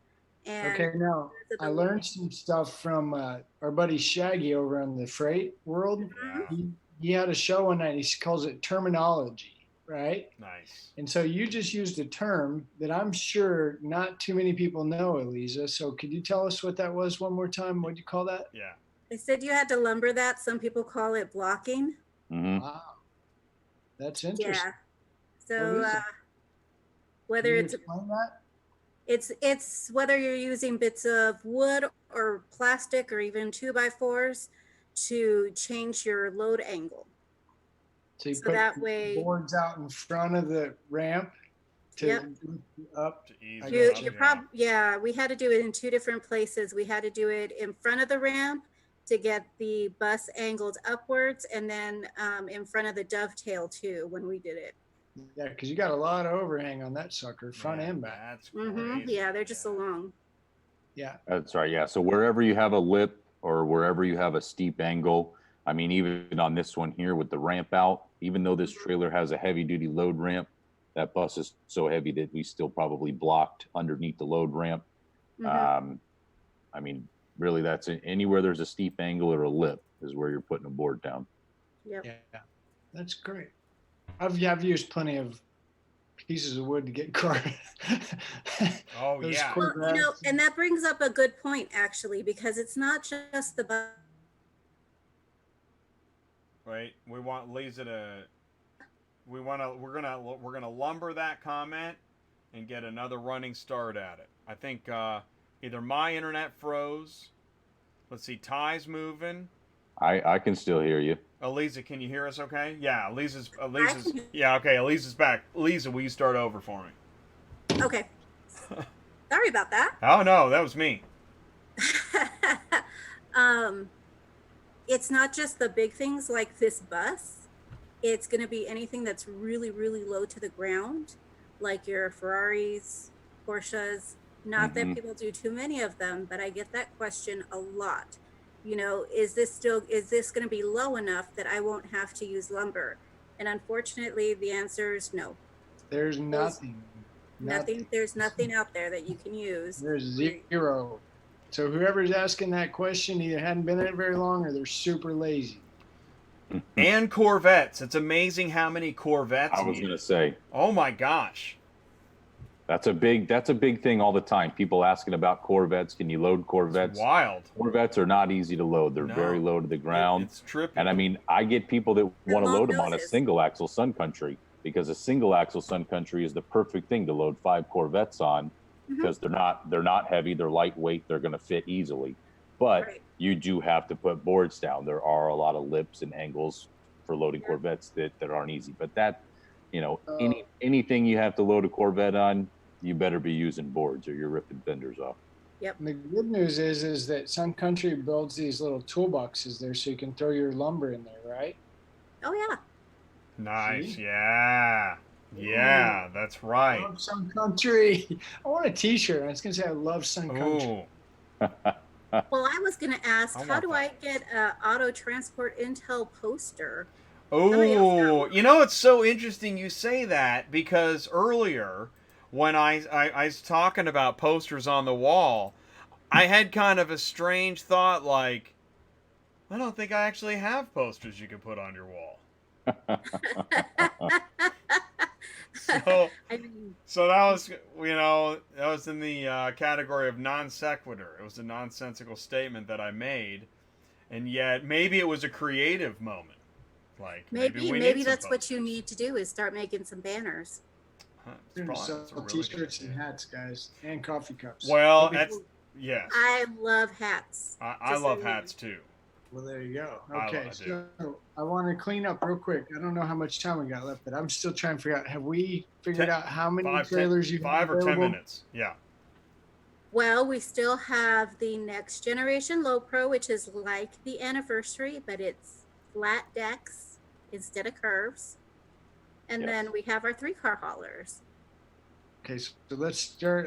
And Okay, now I learned some stuff from our buddy Shaggy over on the Freight World. He had a show one night. He calls it terminology, right? Nice. And so you just used a term that I'm sure not too many people know, Eliza. So could you tell us what that was one more time? What'd you call that? Yeah. They said you had to lumber that. Some people call it blocking. Mm-hmm. Wow. That's interesting. Yeah. What So is it? whether Can you it's explain that? it's whether you're using bits of wood or plastic or even 2x4s to change your load angle. So you So put that way- boards out in front of the ramp to Yep. up. To ease I it gotcha. up, Yeah, we had to do it in two different places. We had to do it in front of the ramp to get the bus angled upwards, and then in front of the dovetail too when we did it. Yeah, because you got a lot of overhang on that sucker, front Yeah, and back. That's Hmm. crazy. Yeah, they're just so long. Yeah. That's right. Yeah. So wherever you have a lip or wherever you have a steep angle, I mean, even on this one here with the ramp out, even though this trailer has a heavy duty load ramp, that bus is so heavy that we still probably blocked underneath the load ramp. Mhm. I mean, really, that's anywhere there's a steep angle or a lip is where you're putting a board down. Yep. Yeah. That's great. I've used plenty of pieces of wood to get car. Oh, Those yeah. cord Well, racks. and that brings up a good point actually, because it's not just the bus. Wait, we want Lisa to. We're gonna lumber that comment and get another running start at it. I think either my internet froze. Let's see, Ty's moving. I can still hear you. Eliza, can you hear us? Okay. Yeah, Eliza's. Yeah, okay. Eliza's back. Eliza, will you start over for me? Okay. Sorry about that. Oh no, that was me. It's not just the big things like this bus. It's going to be anything that's really, really low to the ground, like your Ferraris, Porsches. Not that people do too many of them, but I get that question a lot. You know, is this going to be low enough that I won't have to use lumber? And unfortunately, the answer is no. There's nothing. There's nothing out there that you can use. There's zero. So whoever's asking that question either hadn't been in it very long or they're super lazy. And Corvettes. It's amazing how many Corvettes. I was gonna say Oh my gosh. that's a big thing all the time. People asking about Corvettes. Can you load Corvettes? It's wild. Corvettes are not easy to load. They're No. very low to the ground. It's trippy. And I mean, I get people that want to long load them on a noses. single axle Sun Country because a single axle Sun Country is the perfect thing to load 5 Corvettes on because they're not heavy, they're lightweight, they're going to fit easily. But Right. you do have to put boards down. There are a lot of lips and angles for loading Corvettes that aren't easy. But that, you know, anything you have to load a Corvette on, you better be using boards or you're ripping fenders off. And the good news is that Sun Country builds these little toolboxes there so you can throw your lumber in there, right? Oh yeah. Nice. See? Yeah. Yeah, that's I right. love Sun Country. I want a t-shirt. I was going to say I love Sun Country. Ooh. Well, I was going to ask, I how want do I that. get a Auto Transport Intel poster? Oh, you know, it's so interesting you say that because earlier when I was talking about posters on the wall, I had kind of a strange thought like, I don't think I actually have posters you can put on your wall. So, I mean, so that was, that was in the category of non sequitur. It was a nonsensical statement that I made, and yet maybe it was a creative moment. Like maybe we maybe need some that's what you posters. need to do is start making some banners. Huh, We're gonna sell that's a really good t-shirts and idea. hats, guys, and coffee cups. Well, But before- yes. I love hats. I just so love you know. hats too. Well, there you go. I Okay, do. so I want to clean up real quick. I don't know how much time we got left, but I'm still trying to figure out. Have we figured out how many trailers you have 5 or 10 available? minutes. Yeah. Well, we still have the next generation Low Pro, which is like the Anniversary, but it's flat decks instead of curves. And Yes. then we have our 3-car haulers. Okay, so let's start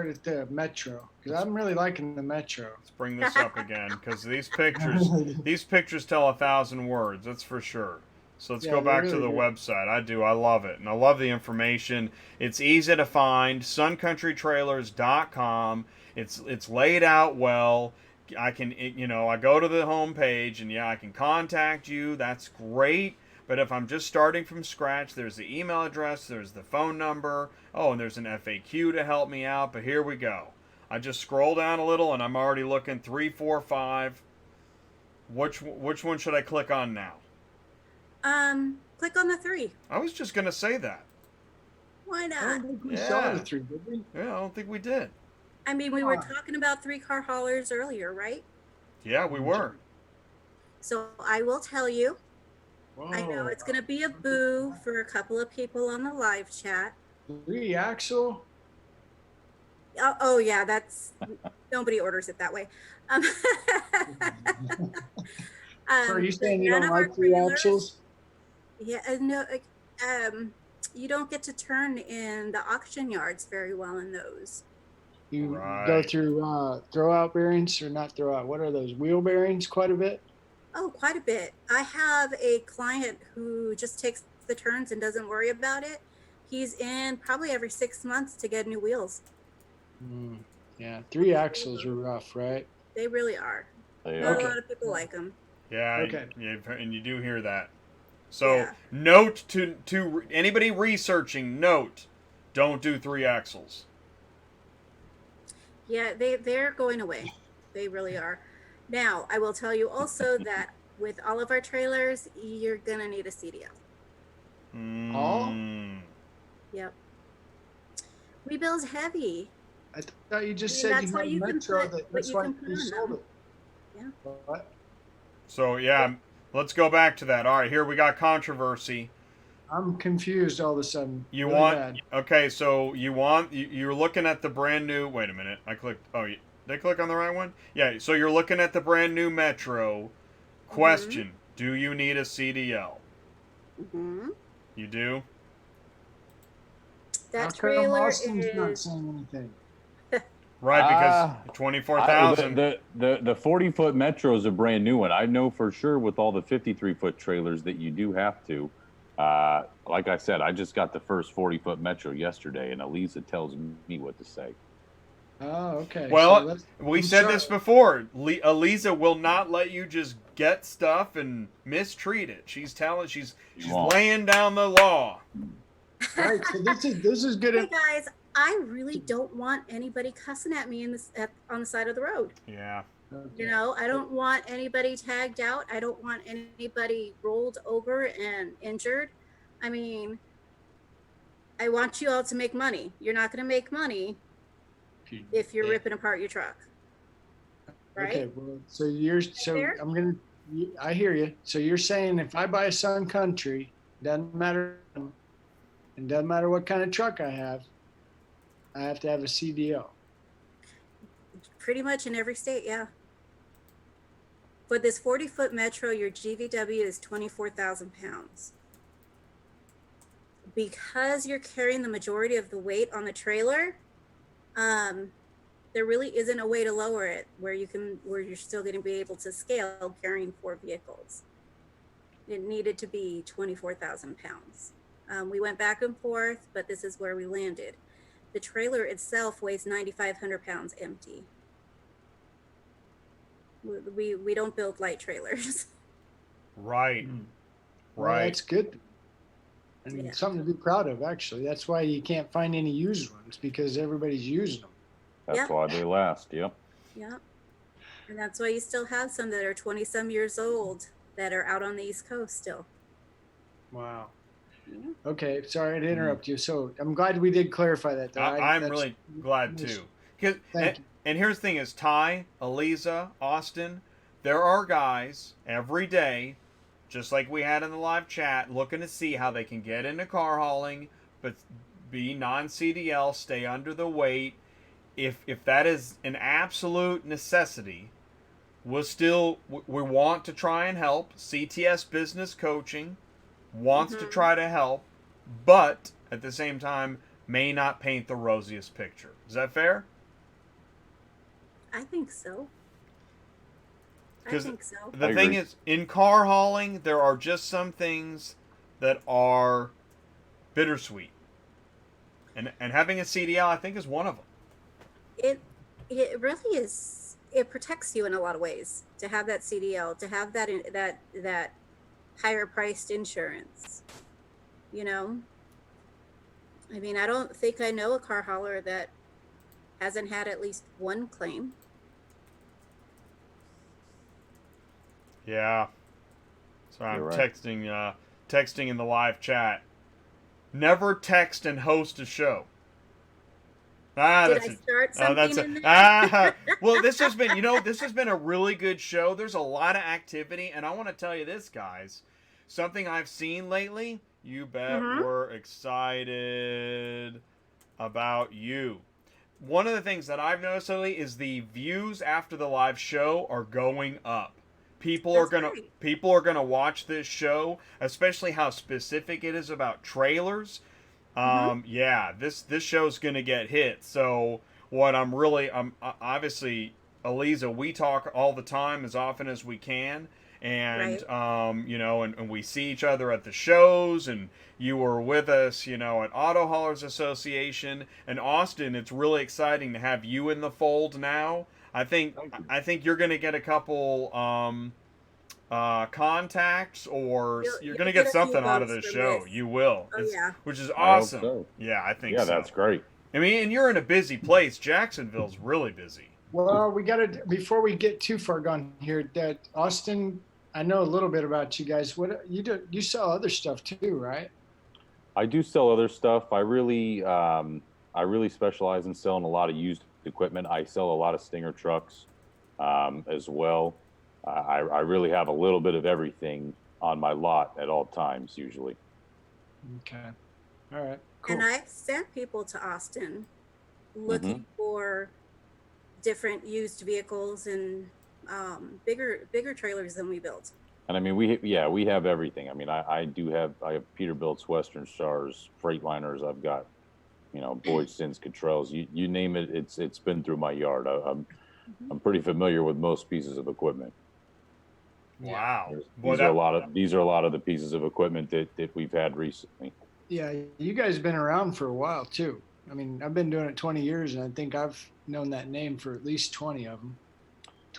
at the Metro because I'm really liking the Metro. Let's bring this up again because these pictures tell 1,000 words. That's for sure. So let's Yeah, go they're back to really the good. website. I love it, and I love the information. It's easy to find. SunCountryTrailers.com. It's laid out well. I go to the homepage and I can contact you. That's great. But if I'm just starting from scratch, there's the email address, there's the phone number. Oh, and there's an FAQ to help me out. But here we go. I just scroll down a little, and I'm already looking 3, 4, 5. Which one should I click on now? Click on the 3. I was just gonna say that. Why I not? don't think we Yeah. saw the 3, did we? Yeah, I don't think we did. I mean, we were Why? talking about 3-car haulers earlier, right? Yeah, we were. So I will tell you, I know Whoa. it's going to be a boo for a couple of people on the live chat. 3 axle. Oh yeah, that's nobody orders it that way. So are you saying you none don't of our like 3 trailers- axles? Yeah, no. You don't get to turn in the auction yards very well in those. You go Right. through throwout bearings or not throwout? What are those wheel bearings? Quite a bit. Oh, quite a bit. I have a client who just takes the turns and doesn't worry about it. He's in probably every 6 months to get new wheels. Yeah, 3 axles are rough, right? They really are. They Not are. a lot of people like them. Yeah. Okay. And you do hear that. So Yeah. note to anybody researching. Note, don't do 3 axles. Yeah, they're going away. They really are. Now, I will tell you also that with all of our trailers, you're gonna need a CDL. Mm. Yep. We build heavy. I thought you just I mean, said that's you what had you can Metro. put- That, what that's you why can put you on sold them. it. Yeah. What? So yeah, let's go back to that. All right, here we got controversy. I'm confused all of a sudden. You Really want bad. okay? So you're looking at the brand new. Wait a minute, I clicked. Oh, did I click on the right one? Yeah. So you're looking at the brand new Metro. Question: Do you need a CDL? hmm You do. How That come trailer Austin's not is. saying anything? Right, because 24,000. The 40-foot Metro is a brand new one. I know for sure with all the 53-foot trailers that you do have to. Like I said, I just got the first 40-foot Metro yesterday, and Elisa tells me what to say. Oh, okay. Well, So let's- we I'm said sorry. this before. Elisa will not let you just get stuff and mistreat it. She's won't. laying down the law. Right. So this is good. Hey guys, I really don't want anybody cussing at me on the side of the road. Yeah. You know, I don't want anybody tagged out. I don't want anybody rolled over and injured. I mean, I want you all to make money. You're not going to make money if you're Yeah. ripping apart your truck. Right? Okay. Well, so Fair? I hear you. So you're saying if I buy a Sun Country, doesn't matter, and doesn't matter what kind of truck I have to have a CDL. Pretty much in every state, yeah. For this 40-foot Metro, your GVW is 24,000 pounds. Because you're carrying the majority of the weight on the trailer, there really isn't a way to lower it where you're still going to be able to scale carrying 4 vehicles. It needed to be 24,000 pounds. We went back and forth, but this is where we landed. The trailer itself weighs 9,500 pounds empty. We don't build light trailers. Right. Well, Right. that's good. And Yeah. something to be proud of, actually. That's why you can't find any used ones, because everybody's using them. That's Yeah. why they last. Yep. Yeah. And that's why you still have some that are 20 some years old that are out on the East Coast still. Wow. Yeah. Okay, sorry to interrupt you. So I'm glad we did clarify that, though. I'm that's- really glad too. 'Cause- Thank and here's the thing: is Ty, Eliza, Austin, there are guys every day, just like we had in the live chat, looking to see how they can get into car hauling, but be non-CDL, stay under the weight. If that is an absolute necessity, we want to try and help. CTS Business Coaching wants to try to help, but at the same time may not paint the rosiest picture. Is that fair? I think so. I 'Cause think so. The I thing agree. is, in car hauling, there are just some things that are bittersweet, and having a CDL, I think, is one of them. It really is. It protects you in a lot of ways to have that CDL, to have that higher priced insurance. You know, I mean, I don't think I know a car hauler that hasn't had at least one claim. Yeah. So I'm You're right. texting in the live chat. Never text and host a show. Did That's I it. start Oh, that's something it. in there? Well, this has been a really good show. There's a lot of activity, and I want to tell you this, guys. Something I've seen lately. You bet we're excited about you. One of the things that I've noticed lately is the views after the live show are going up. People are gonna watch this show, especially how specific it is about trailers. Yeah, this show's gonna get hit. So what I'm obviously, Eliza, we talk all the time as often as we can, and and we see each other at the shows, and you were with us, at Auto Haulers Association. And Austin, it's really exciting to have you in the fold now. I think you're gonna get a couple contacts, or you're gonna get a few something out of bumps this from show. this. You will. Oh, yeah. Which is I hope awesome. so. Yeah, I think Yeah, so. that's great. I mean, and you're in a busy place. Jacksonville's really busy. Well, we got to, before we get too far gone here, that Austin, I know a little bit about you guys. What you do? You sell other stuff too, right? I do sell other stuff. I really specialize in selling a lot of used equipment. I sell a lot of Stinger trucks as well. I really have a little bit of everything on my lot at all times, usually. Okay. All right. Cool. And I've sent people to Austin looking for different used vehicles and bigger trailers than we built. And I mean, we have everything. I mean, I have Peterbilt's, Western Stars, Freightliners. I've got, Boyd Sins, Cottrells. You name it. It's been through my yard. I'm pretty familiar with most pieces of equipment. Wow. These are a lot of the pieces of equipment that we've had recently. Yeah, you guys have been around for a while too. I mean, I've been doing it 20 years, and I think I've known that name for at least 20 of them.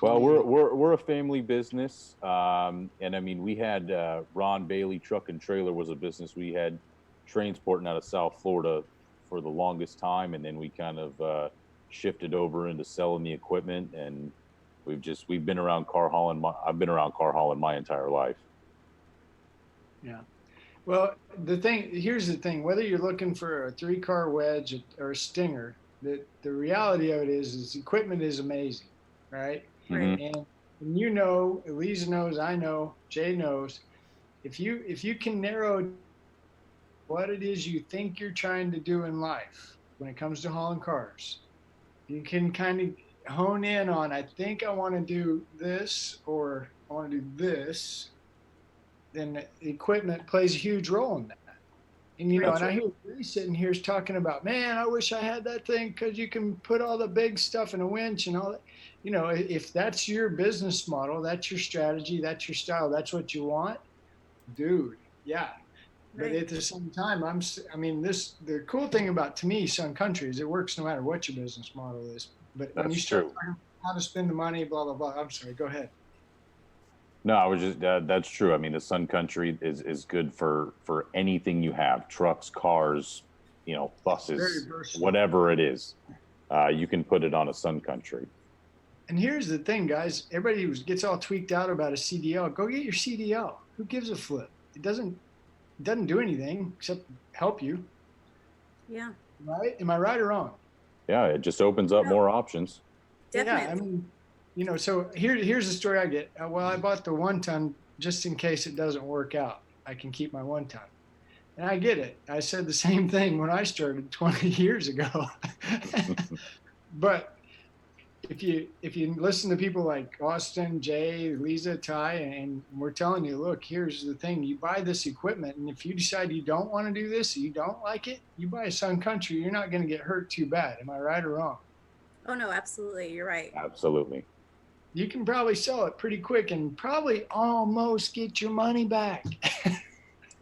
Well, we're a family business, and I mean, we had Ron Bailey Truck and Trailer was a business we had transporting out of South Florida for the longest time, and then we kind of shifted over into selling the equipment, and we've been around car hauling. I've been around car hauling my entire life. Yeah. Well, here's the thing, whether you're looking for a 3-car wedge or a Stinger, the reality of it is equipment is amazing, right? Right. And Elisa knows, I know, Jay knows, if you can narrow what it is you think you're trying to do in life when it comes to hauling cars, you can kind of hone in on, I think I want to do this, or I want to do this, then equipment plays a huge role in that. And and I hear Ray sitting here talking about, man, I wish I had that thing, because you can put all the big stuff in a winch and all that. If that's your business model, that's your strategy, that's your style, that's what you want, dude, yeah. But at the same time, the cool thing about, to me, Sun Country, is it works no matter what your business model is. But when you start talking how to spend the money, blah, blah, blah. I'm sorry. Go ahead. No, I was just that's true. I mean, the Sun Country is good for anything you have: trucks, cars, Very buses, versatile. whatever it is. You can put it on a Sun Country. And here's the thing, guys. Everybody who gets all tweaked out about a CDL, go get your CDL. Who gives a flip? It doesn't do anything except help you, Yeah, right? Am I right or wrong? Yeah, it just opens up Yeah. more options. definitely. Yeah, I mean, so here's the story I get. Well, I bought the 1-ton just in case it doesn't work out. I can keep my 1-ton. And I get it. I said the same thing when I started 20 years ago. But if you listen to people like Austin, Jay, Lisa, Ty, and we're telling you, look, here's the thing: you buy this equipment, and if you decide you don't want to do this, you don't like it, you buy a Sun Country. You're not going to get hurt too bad. Am I right or wrong? Oh no, absolutely. You're right. Absolutely. You can probably sell it pretty quick and probably almost get your money back.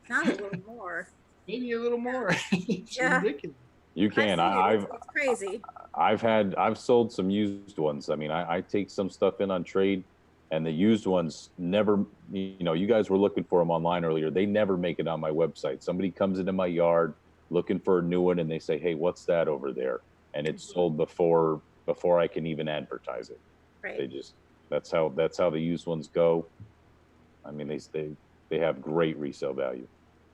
Not a little more. Maybe a little more. It's Yeah. ridiculous. You can. I've it's crazy. I've sold some used ones. I mean, I take some stuff in on trade, and the used ones never. You guys were looking for them online earlier. They never make it on my website. Somebody comes into my yard looking for a new one, and they say, "Hey, what's that over there?" And it's sold before I can even advertise it. Right. They just that's how the used ones go. I mean, they have great resale value.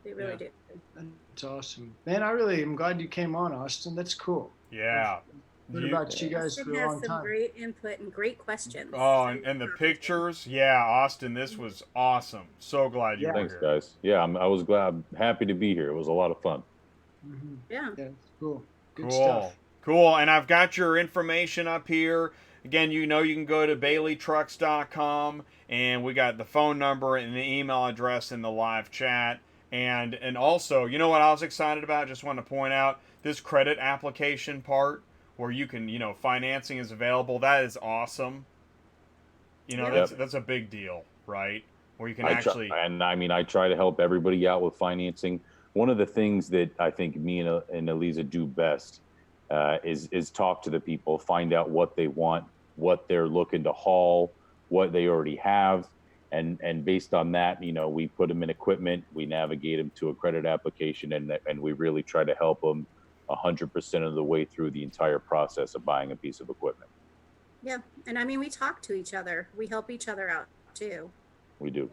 They really Yeah. do. That's awesome. Man, I really am glad you came on, Austin. That's cool. Yeah. What You- about you guys Austin for a has long some time? great input and great questions. Oh, and the pictures. Yeah, Austin, this was awesome. So glad you Yeah. were Thanks, here. guys. Yeah, I was glad. I'm happy to be here. It was a lot of fun. Mhm. Yeah. Yeah, cool. Good Cool. stuff. Cool. And I've got your information up here. Again, you can go to BaileyTrucks.com, and we got the phone number and the email address in the live chat. And also, you know what I was excited about? Just want to point out this credit application part where you can, financing is available. That is awesome. Yeah. That's a big deal, right? Where you can I actually. I try to help everybody out with financing. One of the things that I think me and Eliza do best is talk to the people, find out what they want, what they're looking to haul, what they already have, and based on that, we put them in equipment, we navigate them to a credit application, and we really try to help them 100% of the way through the entire process of buying a piece of equipment. Yeah. And I mean, we talk to each other. We help each other out too. We do.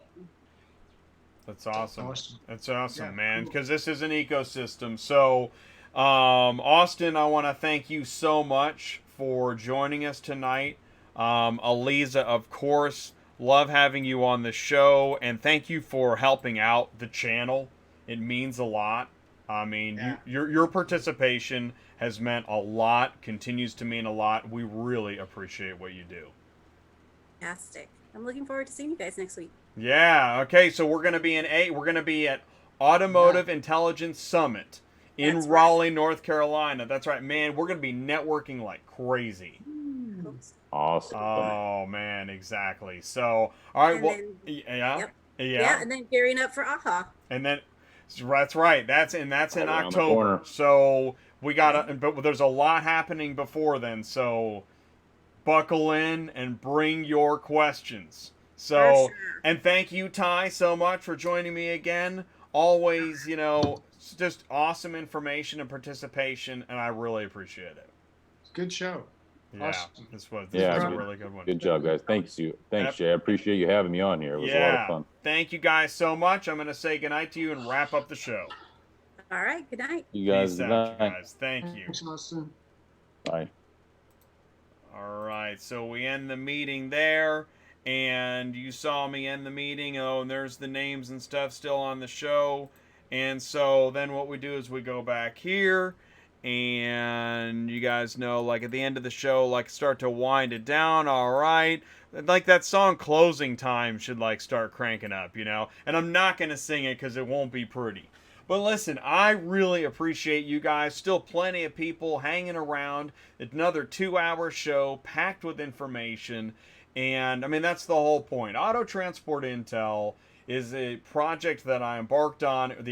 That's awesome. Awesome. That's awesome, Yeah, man. cool. Because this is an ecosystem. So, Austin, I want to thank you so much for joining us tonight. Eliza, of course, love having you on the show, and thank you for helping out the channel. It means a lot. I mean, Yeah. your participation has meant a lot, continues to mean a lot. We really appreciate what you do. Fantastic. I'm looking forward to seeing you guys next week. Yeah. Okay. So we're gonna be at Automotive Intelligence Summit in That's right. Raleigh, North Carolina. That's right, man. We're gonna be networking like crazy. Awesome. Oh man, exactly. So all right. And Well, then- yeah, Yep. yeah, Yeah. And then gearing up for AHA. and then that's right. That's in Right around the October. corner. So we but there's a lot happening before then. So buckle in and bring your questions. So, For sure. and thank you, Ty, so much for joining me again. Always, just awesome information and participation, and I really appreciate it. Good show. Yeah, Awesome. this was Yeah, a good. really good one. Good job, guys. Thanks, Yep. Jay. I appreciate you having me on here. It was a lot of fun. Thank you guys so much. I'm going to say goodnight to you and wrap up the show. All right. Good night. You guys, Peace good out, you night. guys. Thank you. Thanks, Austin. Bye. All right, so we end the meeting there, and you saw me end the meeting. Oh, and there's the names and stuff still on the show. And so then what we do is we go back here, and you guys know, like at the end of the show, like start to wind it down. All right, like that song "Closing Time" should like start cranking up, And I'm not gonna sing it because it won't be pretty. But listen, I really appreciate you guys. Still plenty of people hanging around. Another 2-hour show packed with information. And I mean, that's the whole point. Auto Transport Intel is a project that I embarked on. I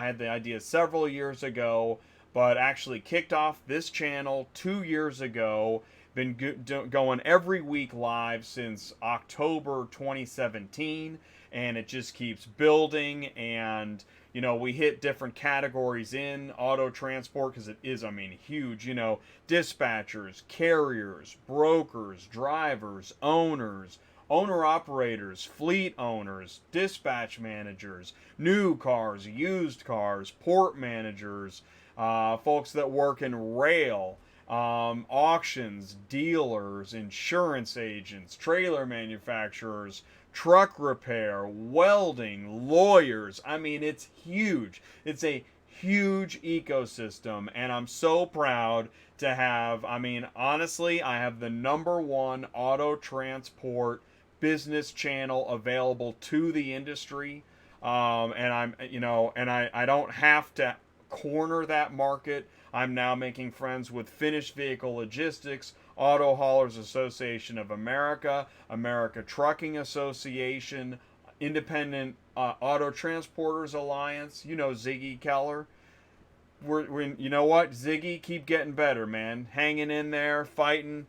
had the idea several years ago, but actually kicked off this channel 2 years ago Been going every week live since October 2017, and it just keeps building. And you know, we hit different categories in auto transport because it is, I mean, huge. You know, dispatchers, carriers, brokers, drivers, owners, owner-operators, fleet owners, dispatch managers, new cars, used cars, port managers, folks that work in rail, auctions, dealers, insurance agents, trailer manufacturers, truck repair, welding, lawyers. I mean, it's huge. It's a huge ecosystem, and I'm so proud to have, I mean, honestly, I have the #1 auto transport business channel available to the industry, and I'm, you know, and I don't have to corner that market. I'm now making friends with Finished Vehicle Logistics, Auto Haulers Association of America, America Trucking Association, Independent Auto Transporters Alliance. You know Ziggy Keller. We're you know what, Ziggy, keep getting better, man. Hanging in there, fighting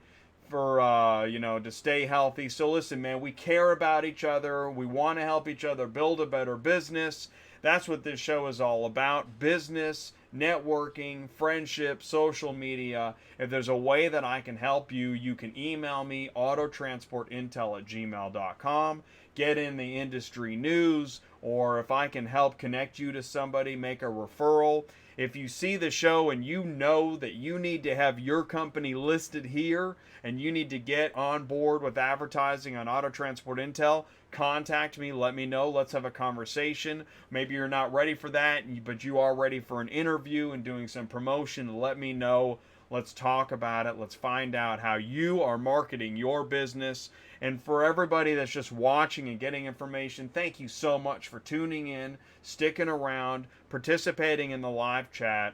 for you know, to stay healthy. So listen, man, we care about each other. We want to help each other build a better business. That's what this show is all about. Business, networking, friendship, social media. If there's a way that I can help you, you can email me, autotransportintel@gmail.com. Get in the industry news, or if I can help connect you to somebody, make a referral. If you see the show and you know that you need to have your company listed here and you need to get on board with advertising on Auto Transport Intel, contact me, let me know, let's have a conversation. Maybe you're not ready for that, but you are ready for an interview and doing some promotion, let me know. Let's talk about it. Let's find out how you are marketing your business. And for everybody that's just watching and getting information, thank you so much for tuning in, sticking around, participating in the live chat.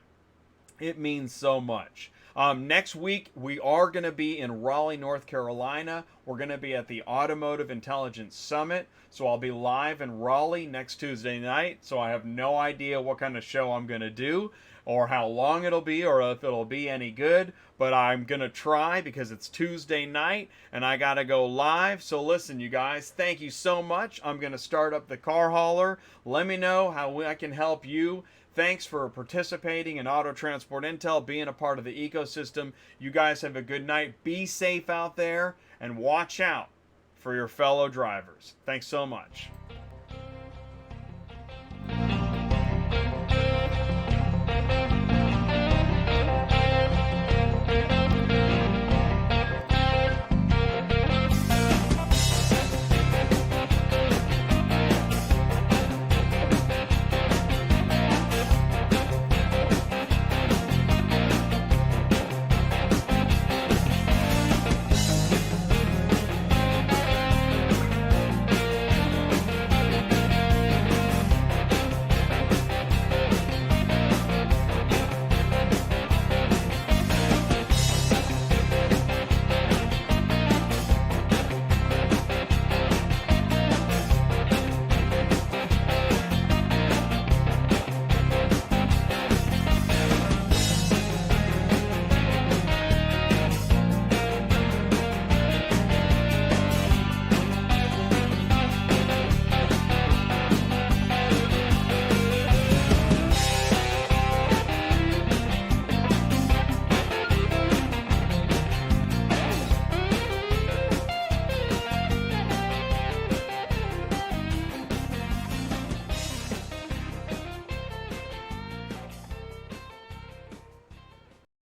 It means so much. Next week, we are going to be in Raleigh, North Carolina. We're going to be at the Automotive Intelligence Summit. So I'll be live in Raleigh next Tuesday night. So I have no idea what kind of show I'm going to do, or how long it'll be, or if it'll be any good. But I'm going to try because it's Tuesday night and I got to go live. So listen, you guys, thank you so much. I'm going to start up the car hauler. Let me know how I can help you. Thanks for participating in Auto Transport Intel, being a part of the ecosystem. You guys have a good night. Be safe out there and watch out for your fellow drivers. Thanks so much.